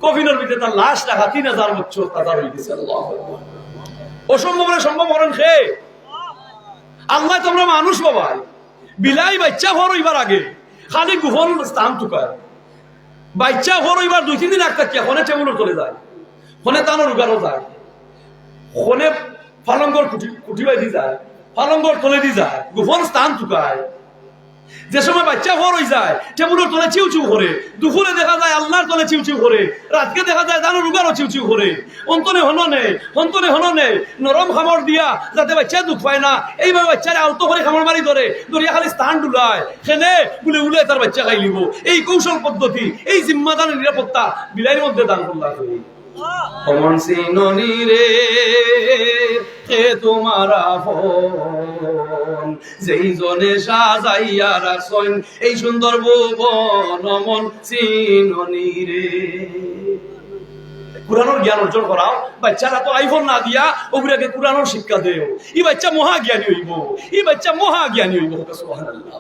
কফিনের ভিতরে তার লাশ রাখা 3000 বছর তাজা হয়ে গেছে। আল্লাহু আকবার। অসম্ভব সম্ভব করেন খে আল্লাহ। তোমরা মানুষ বাবাই বিলাই বাচ্চা ভর হইবার আগে খালি গুহন স্থান টুকায়, বাচ্চা ভর হইবার 2-3 দিন আগ থাকিয়া ফোনে টেবুলের চলে যায়, ফোনে তানোর উগারও যায়, ফোনে ফালঙ্গর কুটি বাই দি যায়, ফালঙ্গর তলে দি যায়, গুহন স্থান টুকায়। যে সময় বাচ্চা ভর হয়ে যায় টেবুলের তলে চিউ করে, দুপুরে দেখা যায় আল্লাহর তলে চিউ করে, রাতকে দেখা যায় দানোর উগারও চিউ করে। অন্তনে হননে নরম খামর দিয়া যাতে বাচ্চা দুঃখ পায় না, এইভাবে বাচ্চারে আলতো করে খামর মারি ধরে দরিয়া খালি স্থান ডুলায়, খেলে বলে উলে তার বাচ্চা খাই লিব। এই কৌশল পদ্ধতি, এই জিম্মাদানের নিরাপত্তা বিলাইয়ের মধ্যে দান করলাম। অমন সিননি রে কে তোমার আপন, যেই জনে সাজাইয়া রাখছেন এই সুন্দর ভুবন, অমন সিননি রে। কোরআনের জ্ঞান অর্জন করাও। বাচ্চারা তো আইফোন না দিয়া ওগুলাকে কোরআনের শিক্ষা দেও। ই বাচ্চা মহা জ্ঞানী হইব, ই বাচ্চা মহা জ্ঞানী হইব। সুবহানাল্লাহ।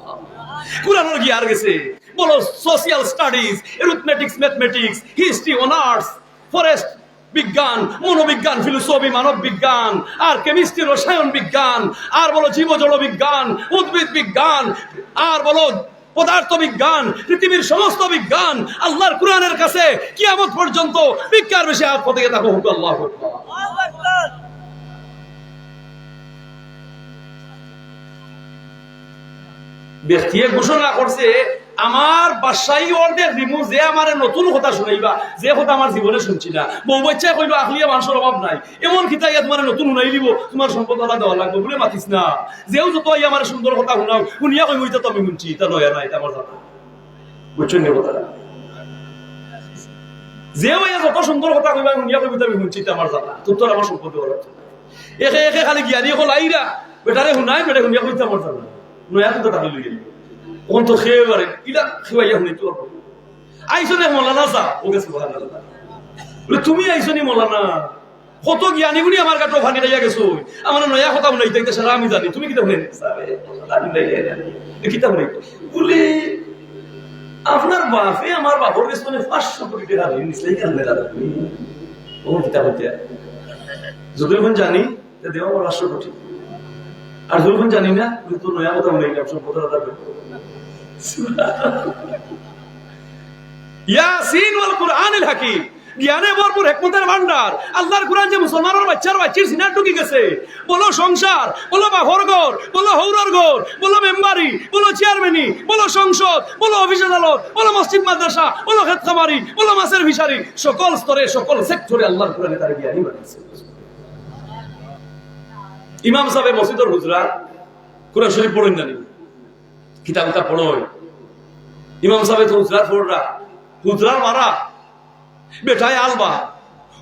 কোরআনের জ্ঞান গেছে, বলো social studies, arithmetics, mathematics, history, honours, forest বিজ্ঞান, মনোবিজ্ঞান, ফিলোসফি, মানব বিজ্ঞান, আর কেমিস্ট্রি, রসায়ন বিজ্ঞান, আর বলো জীবজল বিজ্ঞান, উদ্ভিদ বিজ্ঞান, আর বলো পদার্থ বিজ্ঞান, পৃথিবীর সমস্ত বিজ্ঞান আল্লাহর কোরআনের কাছে কিয়ামত পর্যন্ত বিজ্ঞান বেশি হাত পথে থাকো। আল্লাহু আকবার। ব্যক্তিয়ে ঘোষণা করছে, আমার বাসাই ওয়ার্ল্ডের রিমু যে আমার নতুন কথা শুনাইবা, যে কথা আমার জীবনে শুনছি না, বউ বাচ্চা কইবা আখলিয়া মানুষের অভাব নাই, এমন কিতা ইয়া তোমার নতুন শুনাই দিব, তোমার সম্পদ আলাদা দেওয়া লাগবে বলে মাতিস না। যেও যত ইয়া আমার সুন্দর কথা শুনাও, শুনিয়া কইব এটা তো আমি শুনছি, এটা লয়া নাই, এটা আমার জানা। বুঝছেন না কথাটা? যেও ইয়া যত সুন্দর কথা কইবা, শুনিয়া কইব আমি শুনছি, এটা আমার জানা, তোর আমার সম্পদ দেওয়া লাগবে। একে একে খালি জ্ঞানী হল আইরা, বেটারে শুনাই, বেটা শুনিয়া কইতে আমার জানা, নয়া তো টাকা লই গেল। ওখান তো খেয়ে পারেন, ইলা খেয়ে শুনি তো আইসো না মৌলানা সা, ওকে সুবহানাল্লাহ। তুমি আইসো নি মৌলানা, কত জ্ঞানী গুণী আমার কাছে ওখানে খাইয়া গেছো, আমার নয়া কথা শুনাইতে সারা আমি জানি, তুমি কিতা শুনে কিতা শুনে বলে আপনার বাপে আমার বাপর কাছে মানে 500 কোটি টাকা ঋণ নিছিলেই কেন দাদা তুমি ও কিতা হইতে যদি কোন জানি দেও 500 কোটি, আর যখন জানি না তো নয়া কথা শুনাইলে সম্পদ দাদা। ইয়াসিন ওয়াল কুরআনিল হাকীম, জ্ঞানে ভরপুর হিকমতের ভান্ডার আল্লাহর কোরআন যে মুসলমানের বাচ্চার সিনার ঢুকে গেছে। বলো সংসার, বলো বাহর ঘর, বলো হৌরার ঘর, বলো মেম্বারি, বলো চেয়ারম্যানি, বলো সংসদ, বলো অফিস আদালত, বলো মসজিদ মাদ্রাসা, বলো ক্ষেত খামারি, বলো মাছের ফিশারি, সকল স্তরে সকল সেক্টরে আল্লাহর কোরআনে তার জ্ঞানী বানিয়েছে। ইমাম সাহেব মসজিদের হুজরা কোরআন শরীফ পড়েন জানি, কিতাব পড়ো। ইমাম সাহেব তো হুজরা পড়রা, হুজরার মারা বেটায় আলবা,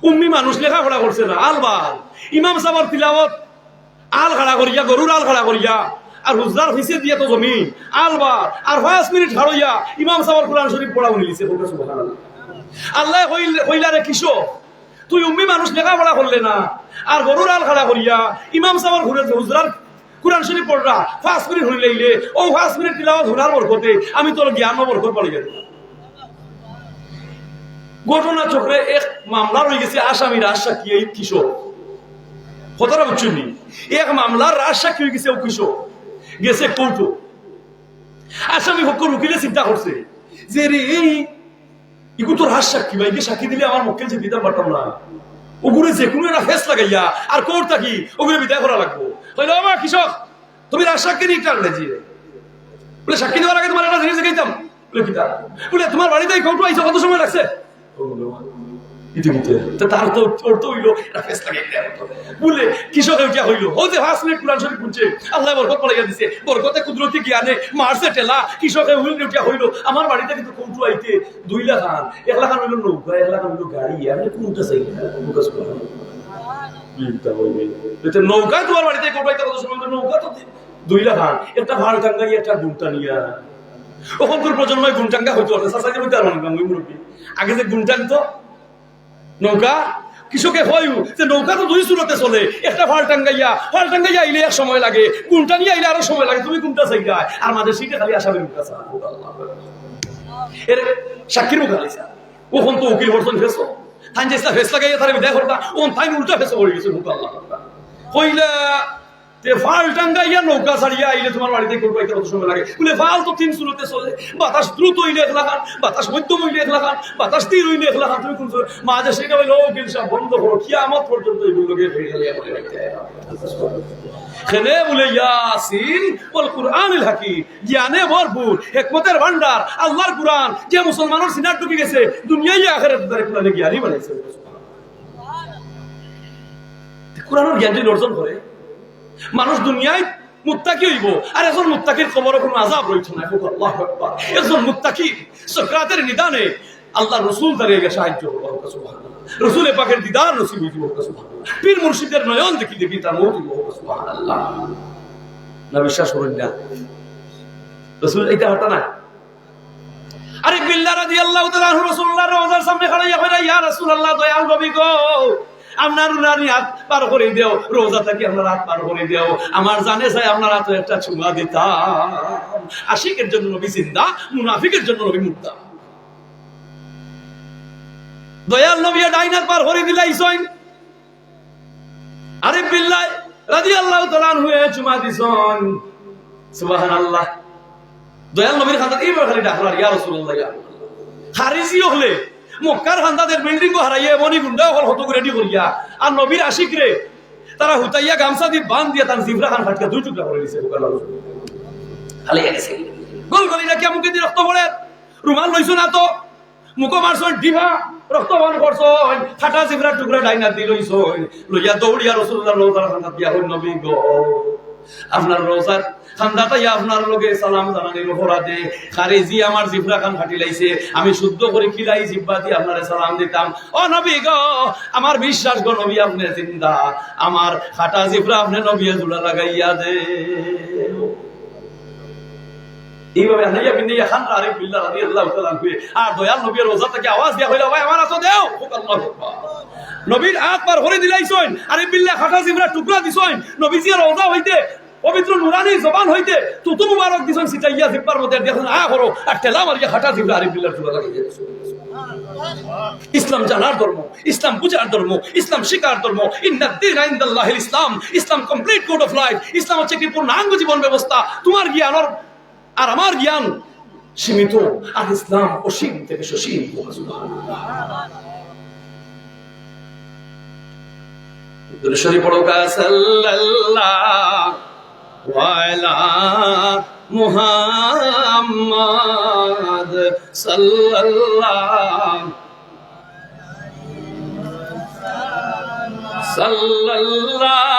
উম্মি মানুষ লেখাপড়া করছে না, আলবার ইমাম সাহেবের তিলাওয়াত আল খাড়া করিয়া, গরুর আল খাড়া করিয়া, আর হুজরার হিসে দিয়ে তো জমিন আলবার, আর 5 মিনিট হারইয়া ইমাম সাহেবের কোরআন শরীফ পড়া উনিছে। সুবহানাল্লাহ। আল্লাহ কইলারে কিশো তুই উম্মি মানুষ লেখাপড়া করলে না, আর গরুর আল খাড়া করিয়া ইমাম সাহেবের ঘুরে হুজরার কোরআন শরীফ পড়রা 5 মিনিট হই লাইলে, ও 5 মিনিট তিলাওয়াত হুনার বরকতে আমি তোর জ্ঞান বরকত পাই গেল। ঘটনা চক্রে এক মামলা রয়ে গেছে, আসামির রাজসাক্ষী এই কিশোর, কথাটা বুঝছেন নি? এক মামলার রাজসাক্ষী হয়ে গেছে ও কিশোর, গেছে কোর্টে। আসামি পক্ষ উকিলে চিন্তা করছে যে রে এই ইগু তো রাজসাক্ষী ভাই, সাক্ষী দিলে আমার মক্কেল যে দিতে পারতাম না, ওগুলো যে কোনো একটা ফেস লাগাইয়া আর কোর্ট থাকি ওগুলো বিদায় করা লাগবো। হইলো আমার কৃষক তুমি রাজসাক্ষী নিয়ে টানলে যে বলে সাক্ষী দেওয়ার আগে তোমার একটা জিনিস দেখাইতাম, বলে পিতা বলে তোমার বাড়িতে কোর্টে আইসো কত সময় লাগছে? তার তো ওর তো হইলো বলে কৃষকের কে হইলো ও যে 5 মিনিট কোরআন শরীফ পড়ছে, আল্লাহ বরকত পড়াইয়া দিছে, বরকতে কুদরতি জ্ঞানে মারছে টেলা, কৃষকের হইলো আমার বাড়িতে কিন্তু কোর্ট আইতে 2 লাখ আন, 1 লাখ হইলো নৌকা, 1 লাখ হইলো গাড়ি, আমি কোনটা চাই নৌকা তোমার বাড়িতে কোর্ট আইতে কত সময়? নৌকা তো 2 লাখ আন, একটা ভাড় টাঙ্গা একটা গুণটা নিয়া, ওখানকার প্রজন্ময় গুণটাঙ্গা হইতো আগে যে গুণটাং তো নৌকা কৃষকে হয় যে নৌকা তো 2 সুরতে চলে, একটা ফাল টাঙ্গাইয়া আইলে এক সময় লাগে, গুণটা নিয়ে আইলে আরো সময় লাগে, তুমি কোনটা চাই গায়? আর মাঝে সিটে খালি আসামি মুখা এর সাক্ষীর মুখা লাইছা, ওখান তো উকিল বর্তন ফেসো থান চেষ্টা ফেস লাগাইয়া তার বিদায় করতা, ওন থাই উল্টা ফেসো পড়ে গেছে মুখ আল্লাহ কইলা ফাল টাঙ্গাইয়া নৌকা ছাড়িয়া আইলে তোমার বাড়িতে করবো একটা কত সময় লাগে? বলে ফাল তো 3 সুরতে চলে, বাতাস দ্রুত হইলে 1 লাখ, বাতাস মধ্যম হইলে 1 লাখ, বাতাস তীর হইলে 1 লাখ, তুমি কোন মাঝে সেটা হইলো গিলসা বন্ধ করো, কিয়ামত পর্যন্ত এগুলোকে ফেরিয়ে বলে রাখতে খেলে বলে ইয়াসিন ওয়াল কুরআনিল হাকীম, জ্ঞানে ভরপুর হিকমতের ভান্ডার আল্লাহর কোরআন যে মুসলমানের সিনার ঢুকে গেছে, দুনিয়ায় আখিরাতে তার কোরআনে জ্ঞানী বানাইছে। কোরআনের জ্ঞান যদি অর্জন করে মানুষ দুনিয়ায় মুত্তাকি হইব, আর একজন মুত্তাকির কবরে কোনো আযাব রইছে না। আল্লাহু আকবার। একজন মুত্তাকি সাকরাতের নিদানে আল্লাহ রাসূল দাঁড়িয়ে গিয়ে সাহায্য করবে, সুবহানাল্লাহ। রাসূল পাকের দিদার নসিব হইব, সুবহানাল্লাহ। পীর মুর্শিদের নয়ন দেখি তার মওত হইব, সুবহানাল্লাহ। না বিশ্বাস করেন না রাসূল এটা হতা না। আরিফ বিল্লাহ রাদিয়াল্লাহু তাআলা আনহু রাসূলুল্লাহর রওজার সামনে খাড়াইয়া কইরা, ইয়া রাসূলুল্লাহ, দয়াল নবী গো, আপনার উনারি হাত পার করে দেও, রোজা থেকে আপনার হাত পার করে দেও, আমার জানে চাই আপনার হাতে একটা চুমা দিতাম। আশিকের জন্য নবী জিন্দা, মুনাফিকের জন্য নবী মুর্দা। দয়াল নবী ডাইনাত পার করে দিলাইছেন, আরিফ বিল্লাহ রাদিয়াল্লাহু তাআলা আনহু চুমা দিছেন। সুবহানাল্লাহ। দয়াল নবীর খান্দাত এইবার খালি ডাকলার, ইয়া রাসূলুল্লাহ, ইয়া খারিজি হলে মক্কার খান্দাদের বিল্ডিং কো হারাইয়া মনি গুন্ডা হল হতো রেডি করিয়া, আর নবীর আশিক রে তারা হুতাইয়া গামছা দি বান দিয়া তার জিবরা খান ফাটকা দুই টুকরা করে দিয়েছে। খালি গেছে গোল গলিটা কি মুখে দি রক্ত পড়ে, রুমাল লইছো না তো, মুখ মারছন ডিভা, রক্ত বান করছন, ফাটা জিবরা টুকরা ডাইনা দি লইছন, লইয়া দৌড়িয়া রাসূলুল্লাহ রওজার খান্দাত দিয়া, হই নবী গো, আপনার রওজার খান্দাটাই আপনার লগে সালাম জানানির অপরাধে খারিজি আমার জিবরা খান ফাটি লাইছে, আমি শুদ্ধ করে খিলাই জিব্বা দিয়ে আপনারে সালাম দিতাম। ও নবী গো, আমার বিশ্বাস গো নবী আপনি জিন্দা, আমার ফাটা জিবরা আপনি নবী জুড়া লাগাইয়া দে। এইভাবে আনাইয়া বিনাইয়া খান আরিফ বিল্লাহ রাদিয়াল্লাহু তাআলা আনহু আর দয়াল নবীর রওজা থেকে আওয়াজ দিয়া হইলা, ভাই আমার আছো দেও। আল্লাহু আকবার। নবীর হাত পার করে দিলাইছেন, আরিফ বিল্লাহ ফাটা জিবরা টুকরা দিছেন, নবীজির রওজা হইতে পবিত্র নুরানি জবান হইতে তুতু মুবারক দিছেন সিটাইয়া জিব্বার মধ্যে দেখুন আ করো আর ঠেলা মারিয়া ফাটা জিবরা আরিফ বিল্লাহ টুকরা লাগাইয়া দিছেন। ইসলাম জানার ধর্ম, ইসলাম বুঝার ধর্ম, ইসলাম শিকার ধর্ম। ইন্নাদ-দীন ইনদাল্লাহিল ইসলাম। ইসলাম কমপ্লিট কোড অফ লাইফ। ইসলাম হচ্ছে একটি পূর্ণাঙ্গ জীবন ব্যবস্থা। তোমার জ্ঞান আর আমার জ্ঞান সীমিত, আর ইসলাম অসীম থেকে সসীম। দুরূদ পড়ো কা সাল্লাল্লাহু আলা মুহাম্মাদ সাল্লাল্লাহু সাল্লাল্লাহু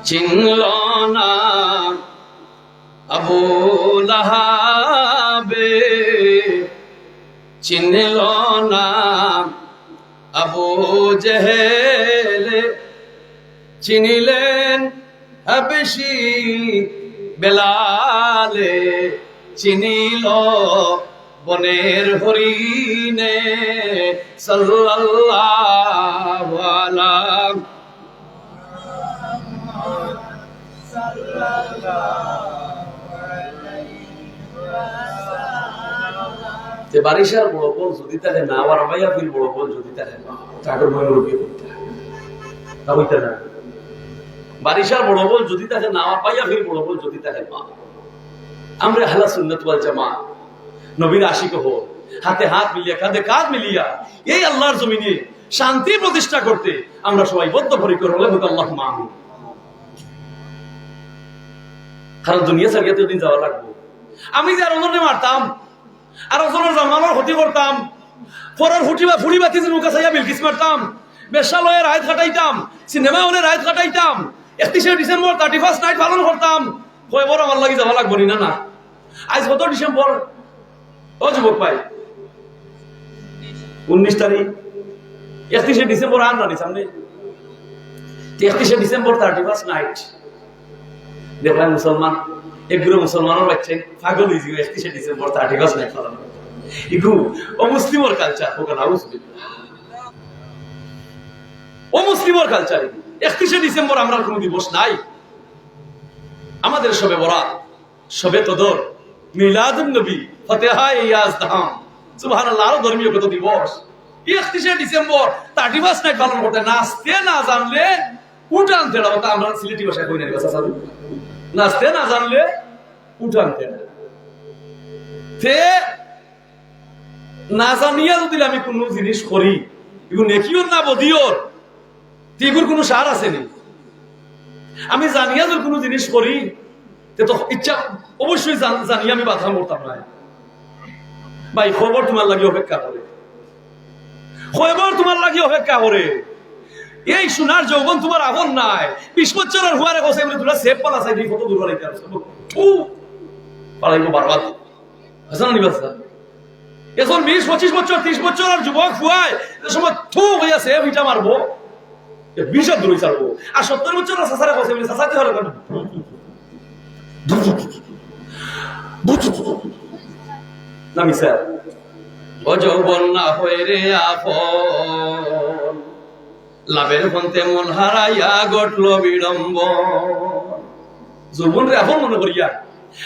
চিনল না আবু লাহাবে, চিনল না আবু জেহেল, চিনিলেন হাবশী বেলালে, চিনিল বনের হরিণে সাল্লাল্লাহু আলাইহি যে বারিশার বড় বল যদি তাকে না, আবার আমাইয়া ফির বড় বল যদি তাকে না, তাকে মনে রবি করতে তা হইতে না। বারিশার বড় বল যদি তাকে না, আবার পাইয়া ফির বড় বল যদি তাকে না। আমরা আহলে সুন্নাত ওয়াল জামাত নবীর আশিক হও, হাতে হাত মিলিয়া কাঁধে কাঁধ মিলিয়া এই আল্লাহর জমিনে শান্তি প্রতিষ্ঠা করতে আমরা সবাই বদ্ধপরিকর হলে হোক আল্লাহুম্মা আমিন। কারণ দুনিয়া ছাড়িয়ে তো দিন যাওয়া লাগবে। আমি যে আর ওজনে মারতাম, আর ওজনের জামানোর ক্ষতি করতাম, পরের ফুটি বাতি যে নৌকা চাইয়া বিলকিস মারতাম, বেশ্যালয়ের রাত কাটাইতাম, সিনেমা হলের রাত কাটাইতাম, 31শে ডিসেম্বর 31st নাইট পালন করতাম, কয়বার আমার লাগি যাওয়া লাগবো না। না আজ কত ডিসেম্বর? ও যুবক ভাই, 19 তারিখ। 31শে ডিসেম্বর আর না সামনে, 31শে ডিসেম্বর 31st নাইট। দেখলাম মুসলমান এগুলো মুসলমানের বাচ্চা পাগল হয়েছিল 31শে ডিসেম্বর 31st নাইট পালন করে। এগুলো অমুসলিমর কালচার, অমুসলিমর কালচার। 31শে ডিসেম্বর আমরা কোনো দিবস নাই। আমাদের শবে বরাত, শবে কদর, মিলাদুন নবী, ফাতিহায়ে ইয়াজদাম, সুবহানাল্লাহ, আরো ধর্মীয় কত দিবস। 31শে ডিসেম্বর 31st নাইট পালন করতে নাচতে না জানলে উঠানতে না। আমরা সিলেটি ভাষায় কই না কথা চালু, নাচতে না জানলে উঠানতে না। না জানিয়া যদি আমি কোনো জিনিস করি, এগুলো নেকিওর না বদিওর, এগুলোর কোনো সার আছে নি? আমি জানিয়া যদি কোনো জিনিস করি, তো ইচ্ছা অবশ্যই জানিয়া আমি বাধা মরতাম না। ভাই খবর তোমার লাগে অপেক্ষা করে, খবর তোমার লাগে অপেক্ষা করে। এই সোনার যৌবন তোমার আগুন নাই। 20 বছরের হুয়ারে কসে বলে তোরা সেভ পালা চাই কত দূর পালাইতে পালাইবো বারবার। হাসান নিবাসা এখন 20-25 বছর 30 বছর আর যুবক ফুয়ায় এ সময় থু হইয়াছে ভিটা মারবো 20 দূরে চালবো আর 70 বছর সাসারে বসে বলে সাসাতে হলো কেন না মিস্টার ও যৌবন না হয়ে রে আপন লাভের পন্থে মন হারাইয়া গটল বিড়ম্ব যৌবন রে আপন মনে করিয়া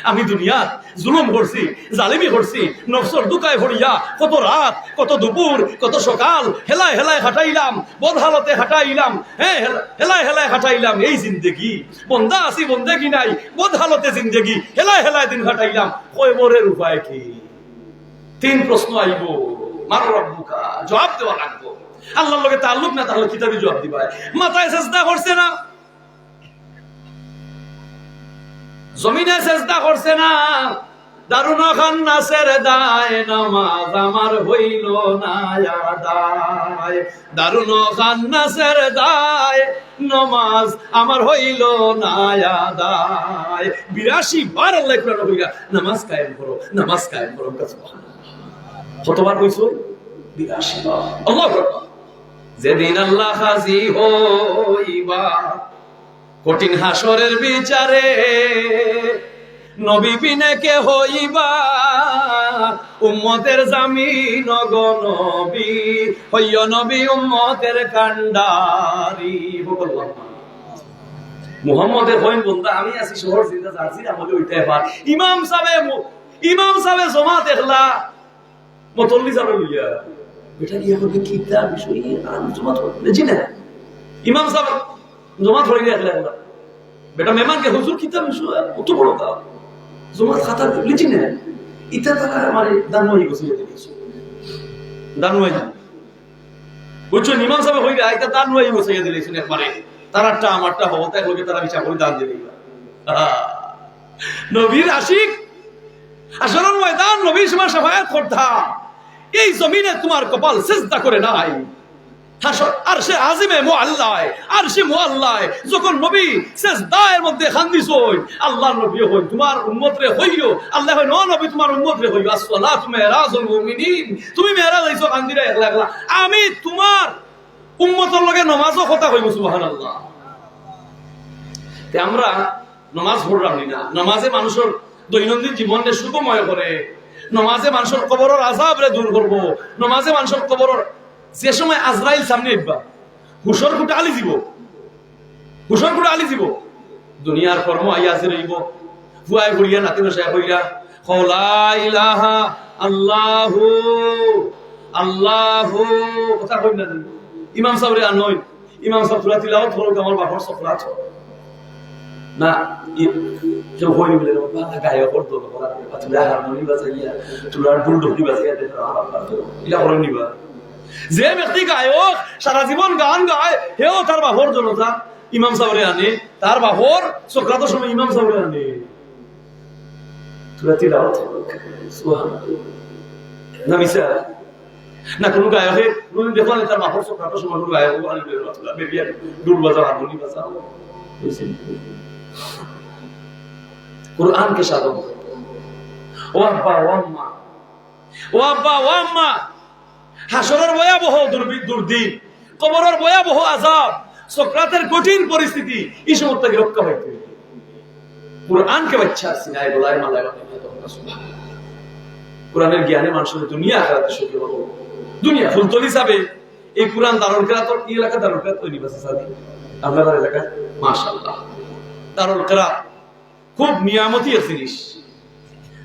আমি দুনিয়া জুলুম করছি জালিমি করছি নফসর দুকায় ভরিয়া কত রাত কত দুপুর কত সকাল হেলায় হেলায় হাঁটাইলাম বদ হালতে হাঁটাইলাম হ্যাঁ হেলায় হেলায় হাঁটাইলাম এই জিন্দেগি বন্দা আছি বন্দেগি নাই বদ হালতে জিন্দেগি হেলায় হেলায় দিন হাঁটাইলাম কয়বরের উপায় কি 3 প্রশ্ন আইব মার রব্বুকা জবাব দেওয়া লাগবো আল্লাহর লগে তাআল্লুক না তাহলে কিতাবি জবাব দিবা মাথায় সেজদা করছে না জমিনে সেজদা করছে না দারুন খান্নাসের দায় নামাজ আমার হইল না আদায় দারুন খান্নাসের দায় নামাজ আমার হইল না আদায় 82 বার আল্লাহ কোরআন কইরা নামাজ কায়েম করো সুবহানাল্লাহ কতবার কইছো 82 বার আল্লাহু আকবার যেদিন আল্লাহ হাজি হইবা কঠিন হাসরের বিচারে নবী বিনে কে হইবা উম্মতের জামিন গো নবী হইয় নবী উম্মতের কান্ডারি বললাম মুহাম্মদের হইন বন্ধা আমি আছি শহর জিন্দা যাচ্ছি আমাকে ওইটা এবার ইমাম সাহেব জমা দেখলা মতল্লি সাহেব লইয়া এটা কি হবে কিতাব বিষয় আর জমা বুঝি না ইমাম সাহেব জমা ধরে গেলে বেটা মেহমানকে হুজুর কিতাব কত বড় কাজ জমা খাতা লিখি না ইটা তারা আমার দানময়ী গোসিয়ে দিয়েছে দানময়ী বুঝছো ইমাম সাহেব হইরা এটা দানময়ী গোসিয়ে দিয়েছেন একবারে তারাটা আমারটা হবো তাই লোকে তারা বিচার করে দান দিয়ে নবীর আশিক আসরের ময়দান নবীর সময় শাফায়াত করতা এই জমিনে তোমার কপাল সিজদা করে নাই আরশে আজিমে মুআল্লায় আরশে মুআল্লায় যখন নবী সিজদার মধ্যে খান্দিছই আল্লাহর নবী হই তোমার উম্মত রে হইও আল্লাহ হয় নবী তোমার উম্মত রে হইও আসসালাতু মিরাজুল মুমিনিন তুমি মেরাজ হইছো খান্দিরা একলা একলা আমি তোমার উম্মতের লগে নামাজও কথা হইব সুবহানাল্লাহ তে আমরা নামাজ পড়লাম না নামাজে মানুষের দৈনন্দিন জীবনকে সুখময় করে নামাজে মানুষের কবরের আযাব রে দূর করব নামাজে মানুষের কবরের যে সময় আজরাইল সামনে আইবা হুশর কুটা আলি যাব দুনিয়ার কর্ম আইয়াছে রইব ফুয়াই ঘুরিয়া নাতিন সাহেব হইরা লা ইলাহা আল্লাহু আল্লাহু কথা কই না ইমাম সাহেব রে আনই ইমাম সাহেব সূরা তিলাওয়াত করো আমার বাবার সফরাত না যে হই বলে বাবা গায়ে করতো বাবা তুই হারমোনি বাজাইয়া তুই আর বুলডকি বাজাইয়া দে ইলা করে নিবা যে ব্যক্তি গায়ক সারা জীবন গান গায় হেও তার বাহর জনতা ইমাম সাহেবরে আনে তার বাহর সুকরাতের সময় ইমাম সাহেবরে আনে তুই তিলাওয়াত সুবহানাল্লাহ না মিছা না কোন গায়কে কোন দেখো না তার বাহর সুকরাতের সময় কোন গায়ক আনে রাসূলুল্লাহ বেরিয়া দুল বাজাও হারমোনি বাজাও কুরআনকে সাধন ও আব্বা ও আম্মা হাসরের ভয়াবহ দুর্দিন কবরের ভয়াবহ আযাব সুকরাতের কঠিন পরিস্থিতি এই সমস্ত থেকে রক্ষা পাইতে কুরআনকে বাচ্চা সিনায় গলায় মালায় কুরআনের জ্ঞানে মানুষের দুনিয়া আখিরাতে সুখী হবে দুনিয়া ফুলতলি যাবে এই কুরআন দারুল কিরাত এই এলাকা দারুল কিরাত তৈরি আছে সাথে আপনাদের এলাকা মাশাআল্লাহ দারুল কিরাত খুব নিয়ামতি জিনিস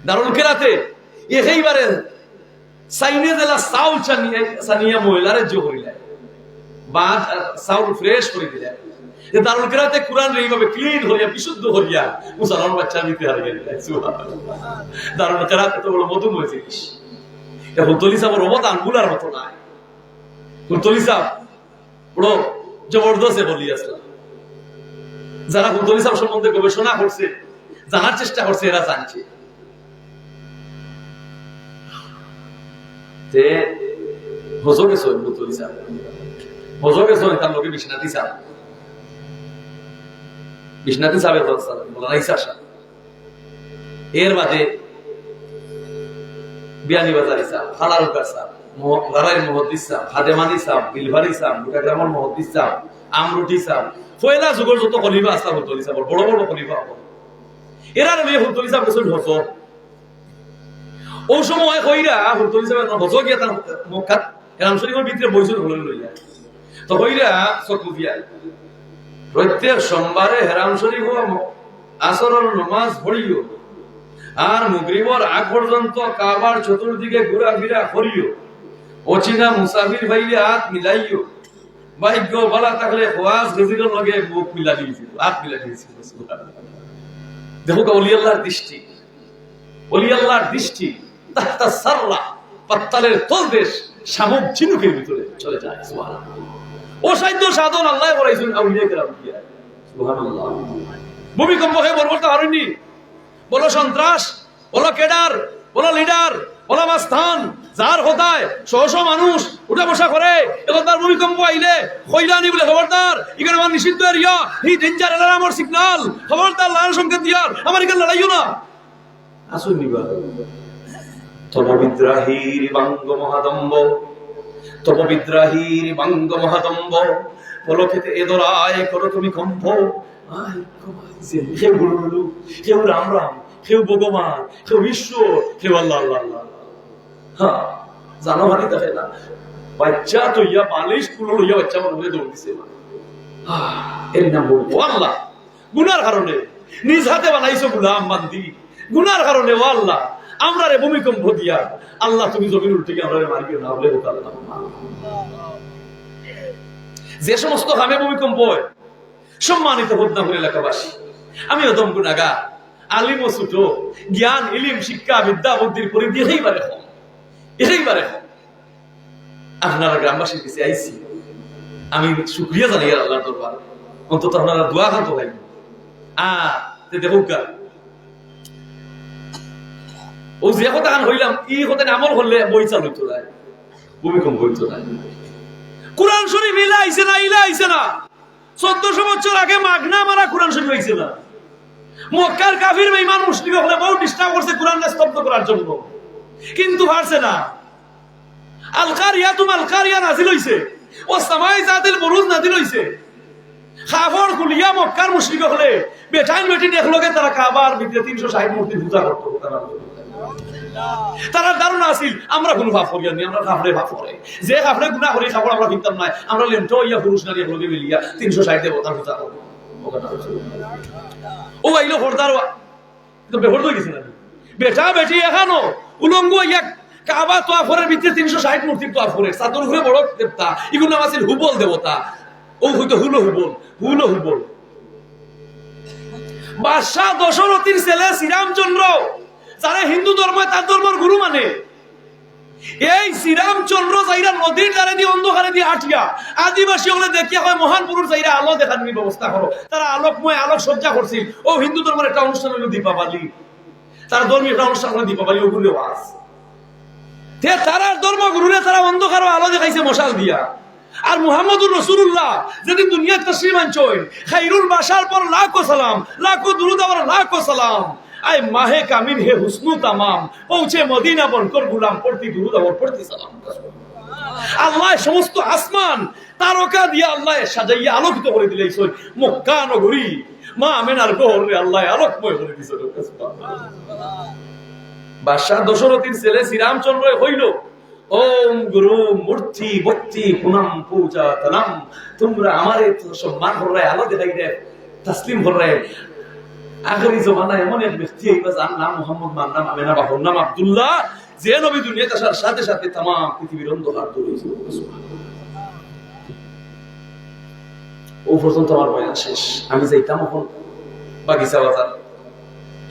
দারুল কিরাতে এইবারে সাইনে দেলা সাউল সানিয়া মহিলারে জো করিলা বাদ সাউল ফ্রেশ করে দিলা এ দারুল কিরাতে কুরআন এইভাবে ক্লিন হইয়া বিশুদ্ধ হইয়া মুসলমান বাচ্চা নিতে হারিয়ে দিলা সুবহানাল্লাহ দারুল কিরাত তো বড় মধুময় জিনিস এখন তলি সাহেবের অবদান গুলার মতো নাই তলি সাহেব বড় জবরদস্ত বলি আসলাম যারা তলি সাহেব সম্বন্ধে গবেষণা করছে জানার চেষ্টা করছে এরা জানছে যে হজকে সই বুতলি সাহেব হজকে সই তার লোকে বিশ্বনাথী সাহেবের বলা ইসা সাহেব এর বাদে বিয়ানীবাজার ইসাব, খালারুকার সাহ, লারাইর মহদ্দিস সাহ, খাদেমানি সাহ, বিলভারি সাহ, গুটাগ্রামের মহদ্দিস সাহ, আমরুটি সাহ, ফয়লা যুগের যত খলিফা আসলাম হুলতলি সাহ, বড় বড় খলিফা হল। এরা নিয়ে হুলতলি সাহ গেছিল হস। ওই সময় কইরা হুলতলি সাহ হস গিয়া তার মক্কাত হেরাম শরীফের ভিতরে বইছিল হলে লইয়া। তো কইরা চকু দিয়া প্রত্যেক সোমবারে হেরাম শরীফ আসরের নামাজ পড়িও, আর মাগরিবের আগ পর্যন্ত কাবার চতুর্দিকে ঘোরাফেরা করিও, অচিনা মুসাফির ভাইলে হাত মিলাইও, ভাগ্য বলা থাকলে ওয়াজ গজিরের লগে মুখ মিলা দিয়েছিল, হাত মিলা দিয়েছিল। দেখো ওলি আল্লাহর দৃষ্টি, ওলি আল্লাহর দৃষ্টি তাহতা সাররা, পাতালের তলদেশ শামুক ঝিনুকের ভিতরে চলে যায়। সুবহানাল্লাহ। অসাধ্য সাধন আল্লাহ করাইছেন আউলিয়া কেরাম দিয়া। সুবহানাল্লাহ। ভূমিকম্প হয়ে বর্বরতা হারেনি, বলো সন্ত্রাস, বলো কেডার, বলো লিডার, বলো মাস্তান, যার হতায় শহ মানুষ উঠা বসা করে, এবার ভূমিকম্প আইলে কইলানি বলে খবরদার এখানে আমার নিষিদ্ধ এরিয়া, হি ডেঞ্জার অ্যালার্ম সিগন্যাল, খবরদার লাল সংকেত দিয়ার, আমার এখানে লড়াইও না। আসুন নিবা তব বিদ্রাহীর বাঙ্গ মহাদম্ব, তব বিদ্রাহীর বাঙ্গ মহাদম্ব, পলকেতে এদরায় করো তুমি কম্প। কেউ গুরু, কেউ রাম রাম, কেউ ভগবান, কেউ ঈশ্বর, কেউ আল্লাহ আল্লাহ আল্লাহ। হ্যাঁ, জানো হানি দেখে না বাচ্চা তো ইয়া বালিশ কুলো লইয়া বাচ্চা মনে দৌড় দিছে। এর নাম বলবো আল্লাহ। গুনার কারণে নিজ হাতে বানাইছো গুলাম বান্দি, গুনার কারণে ও আল্লাহ আমরা রে ভূমিকম্প দিয়া আল্লাহ তুমি জমিন উল্টে গিয়ে আমরা মারিও না বলে আল্লাহ। যে সমস্ত হামে ভূমিকম্প হয়, সম্মানিত বদনাপুর এলাকাবাসী, আমি অদম গুনাহগার, আলিম ও ছোট, জ্ঞান ইলিম শিক্ষা বিদ্যা বুদ্ধির পরিধি একেবারে কম, একেবারে কম। আপনারা গ্রামবাসীর কাছে আইছি, আমি শুকরিয়া জানাই আল্লাহর দরবার, অন্তত আপনারা দোয়া খাতো ভাই। দেখো ও যে কথা গান হইলাম ই কথা আমল করলে বই চালু হইতো না, ভূমিকম্প হইতো না। কোরআন শরীফ ইলা আইছে না, ইলা আইছে না। 1400 বছর আগে মাগনা মারা কোরআন শরীফ হইছে না। মক্কার কাফির বেঈমান মুশরিক হলে বহু ডিস্টার্ব করছে কোরআনকে স্তব্ধ করার জন্য, কিন্তু পারছে না। আল কারিয়া নাজিল হইছে, ও সামাই জাতিল বুরুজ নাজিল হইছে। খাফর কুলিয়া মক্কার মুশরিক হলে বেটাইন বেটি দেখলোকে তারা কাবার ভিতরে 360 মূর্তি পূজা করতো। তারা ধারণা আছিল আমরা কোন ভাব করি না, আমরা কাফরে ভাব করে, যে কাফরে গুনাহ করি খাবার আমরা কিনতাম না, আমরা লেমটো ইয়া পুরুষ নারী একলগে মিলিয়া 360 দেবতার পূজা করব। ও আইলো হরদার তো বেহর হয়ে গেছে না, বেটা বেটি এখানো উলঙ্গ ইয়া কাবা তোয়াফের ভিতরে 360 মূর্তি তোয়াফের চাদর ঘুরে বড় দেবতা, এগুলো নাম আছিল হুবল দেবতা। ও হইতো হুবল। বাদশাহ দশরথীর ছেলে শ্রীরামচন্দ্র, যারা হিন্দু ধর্ম তার ধর্মের গুরু মানে, এই শ্রীরামচন্দ্র যাইরা নদীর ধারে দিয়ে অন্ধকারে দিয়ে আটিয়া আদিবাসী হলে দেখিয়া হয় মহান পুরুষ যাইরা আলো দেখার ব্যবস্থা করো, তারা আলোকময় আলোক সজ্জা করছিল। ও হিন্দু ধর্মের একটা অনুষ্ঠান হলো দীপাবলি, তার ধর্মীয় একটা অনুষ্ঠান হলো দীপাবলি, ওগুলো ওয়াজ। তারা ধর্মগুরুরে তারা অন্ধকার আলো দেখাইছে মশাল দিয়া। আর মুহাম্মদুর রাসূলুল্লাহ যেদিন দুনিয়াতে তাশরীফ আনছেন, খাইরুল বাশার পর লাখো সালাম, লাখো দুরূদ আর লাখো সালাম। আয় মাহে কামিল হে হুসনু তামাম, পৌঁছে মদিনা বনকর গুলাম, পড়তি দুরূদ আর পড়তি সালাম। আল্লাহ সমস্ত আসমান তারকা দিয়ে আল্লাহ সাজাইয়া আলোকিত করে দিলেন মক্কা নগরী, মা আমেনার গহরে আল্লাহ আলোকময় করে দিয়েছেন। বাদশাহ দশরথীর ছেলে শ্রীরামচন্দ্র হইল ওম গুরু মূর্তি ভক্তি পুনম পূজা তনম, তোমরা আমারে সম্মান করে আলো দেখাই দে, তসলিম করে। আখেরি জমানায় এমন এক ব্যক্তি হইবা যার নাম মুহাম্মদ, মার নাম আমেনা, বাবার নাম আব্দুল্লাহ, যে নবী দুনিয়াতে আসার সাথে সাথে তামাম পৃথিবীর অন্ধকার দূর হয়েছিল। ও পর্যন্ত আমার বয়ান শেষ। আমি যাইতাম এখন বাগিচা বাজার,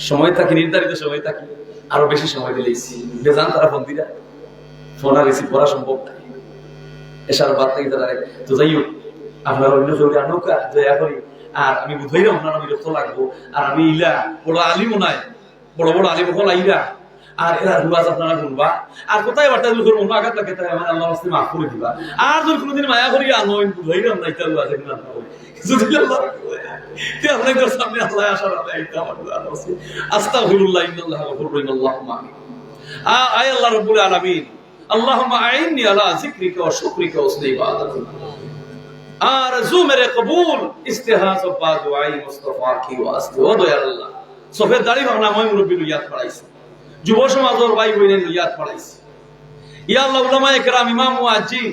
সময় থাকি নির্ধারিত সময় থাকি, আরো বেশি সময় দিলেইছি বেজান তারা বন্দিরা ফোন আর রিসিভ করা সম্ভব নাই। এসার বাদ থেকে তারা তো যাই হোক আপনার অন্য জরুরি নৌকা দয়া করি। আর আমি বুঝাইলাম আপনার বিরক্ত লাগবো, আর আমি ইলা বড় আলিমও নাই, বড় বড় আলিম হল আইরা, আর এরা রুবাজ আপনারা শুনবা, আর কোথায় বার্তা দিল করবো আঘাত লাগে তাই আমার আল্লাহ রাস্তায় মাফ করে দিবা। আর যদি কোনোদিন মায়া করি আনোই বুঝাইলাম না, ইটা রুবাজ এগুলো যদি আপনাদের সামনে আল্লাহ আসার আস্তাগফিরুল্লাহ ইন্নাল্লাহা গাফুরুর রহিম। আল্লাহুম্মা আমিন। আয় আল্লাহ রাব্বুল আলামিন, আল্লাহুম্মা আইন্নি আলা যিকরিকা ওয়া শুকরিকা ওয়া হুসনি ইবাদাতিক। আরজু মেরে কবুল ইস্তেহাজ বা দুআই মুস্তাফা কি ওয়াস্তে। ও দয়াল আল্লাহ, সফের দাড়ি ভাবনা মই মুরব্বী লইয়াত পড়াইছি, যুব সমাজের ভাই বোনের লইয়াত পড়াইছি। ইয়া আল্লাহ, উলামায়ে কেরাম, ইমাম মুয়াজ্জিন,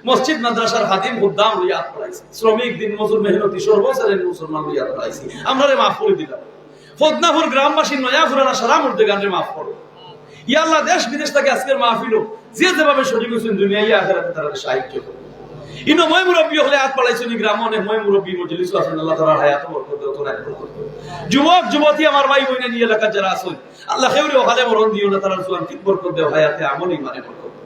মসজিদ মাদ্রাসার খাদিম খুদ্দাম লইয়াত পড়াইছি, শ্রমিক দিন মজুর মেহনতি সর্বশ্রেণীর মুসলমান লইয়াত পড়াইছি। আমরারে মাফ করে দিলাম। ফদনাপুর গ্রামবাসী নয়া ফুরানা সারা মুর্দেগানরে মাফ করো। ইয়া আল্লাহ, দেশ বিদেশ থেকে আজকের মাহফিল যে যেভাবে শরীক হয়েছেন দুনিয়ায় আখিরাতে তারা সাহায্য করো। ইনো মই মুরব্বী হলে হাত পালাইছেন গ্রাম অনেক মই মুরব্বী মজলিস আছেন, আল্লাহ তাআলা হায়াত বরকত দাও, তোরা বরকত দাও। যুবক যুবতী আমার ভাই বোনে নিয়ে এলাকা যারা আছেন, আল্লাহ খেউরে ওখানে মরণ দিও না, তারা জোয়ান ঠিক বরকত দাও, হায়াতে আমল ইমানে বরকত দাও।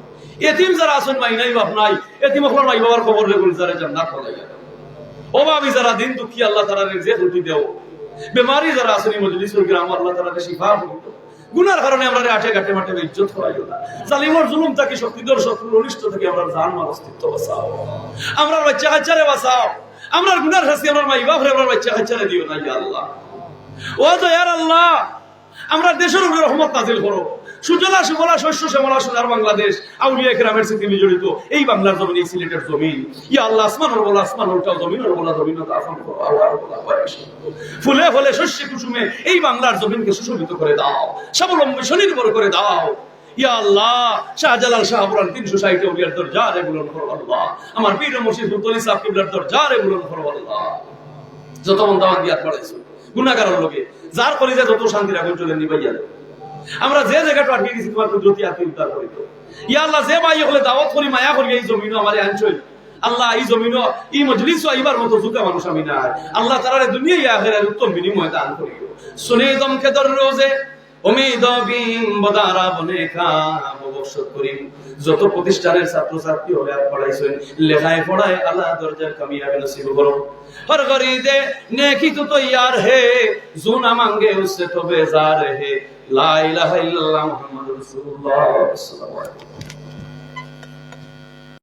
এতিম যারা আছেন, মাই নাই বাপ নাই, এতিম হল মাই বাবার খবর লেগুল যারা জান্নাত পালাইয়া দাও। অভাবী যারা দিন দুঃখী, আল্লাহ তাআলা রিজিক রুটি দাও। বেমারি যারা আছেন মজলিস গ্রাম, আল্লাহ তাআলা শিফা দাও। গুনার কারণে আমরা আটে ঘাটে মাঠে ইজ্জত হারাইও না। জালিমের জুলুম থেকে, শক্তিধর শত্রুর অনিষ্ট থেকে আমরা জান মাল অস্তিত্ব বাঁচাও। আমরা বাচ্চা কাচ্চারে বাঁচাও। আমরা গুনার শাস্তি আমরা মাই বাপরে আমরা বাচ্চা কাচ্চারে দিও না ইয়া আল্লাহ। ও দয়ার আল্লাহ, আমরা দেশের উপরে রহমত নাজিল করো। সুজলা সুফলা শস্য শ্যামলা সোনার বাংলাদেশ, আউলিয়া কেরামের স্মৃতি জড়িত এই বাংলার জমিন, এই সিলেটের জমিন। ইয়া আল্লাহ, আসমানের বলা আসমান উল্টাও, জমিনের বলা জমিন দাফন করো। ফুলে ফলে শস্যে কুসুমে এই বাংলার জমিনকে সুশোভিত করে দাও, স্বাবলম্বী স্বনির্ভর করে দাও। ইয়া আল্লাহ, শাহজালাল শাহপুরান 360 ওলিয়ার দরজারে বুলন্দ করো আল্লাহ। আমার পীর মুর্শিদ হুজুর সাহেব কিবলার দরজারে বুলন্দ করো আল্লাহ। যত বন্দাবান দিয়াত পড়াইছো গুনাহগারের লোকে, যার কলিজা যত শান্তি রাখুন চলে নিবাইয়া। আমরা যে জায়গাটা আটকে গেছি তোমার কুদরতি আতি উদ্ধার করিত। ইয়া আল্লাহ, যে ভাই হলে দাওয়াত করি মায়া করি এই জমিনও আমারে আনছই আল্লাহ, এই জমিনও এই মজলিসও আইবার মতো জুতা মানুষ আমি নাই আল্লাহ, তারারে দুনিয়ায় আখিরাতে উত্তম বিনিময় দান করিও। শুনে দমকে দররোজে উম্মীদ বিম বদারা বনে খাম বখশত করিম। যত প্রতিষ্ঠানের ছাত্র ছাত্রী হলে আর পড়াইছেন, লেখায় পড়ায় আল্লাহ দরজার কামিয়াবি নসিব করো। হর গরিদে নেকি তো তৈয়ার হে, জু না মাंगे उससे तो बेजार है। ला इलाहा इल्लल्लाह मुहम्मदुर रसूलुल्लाह।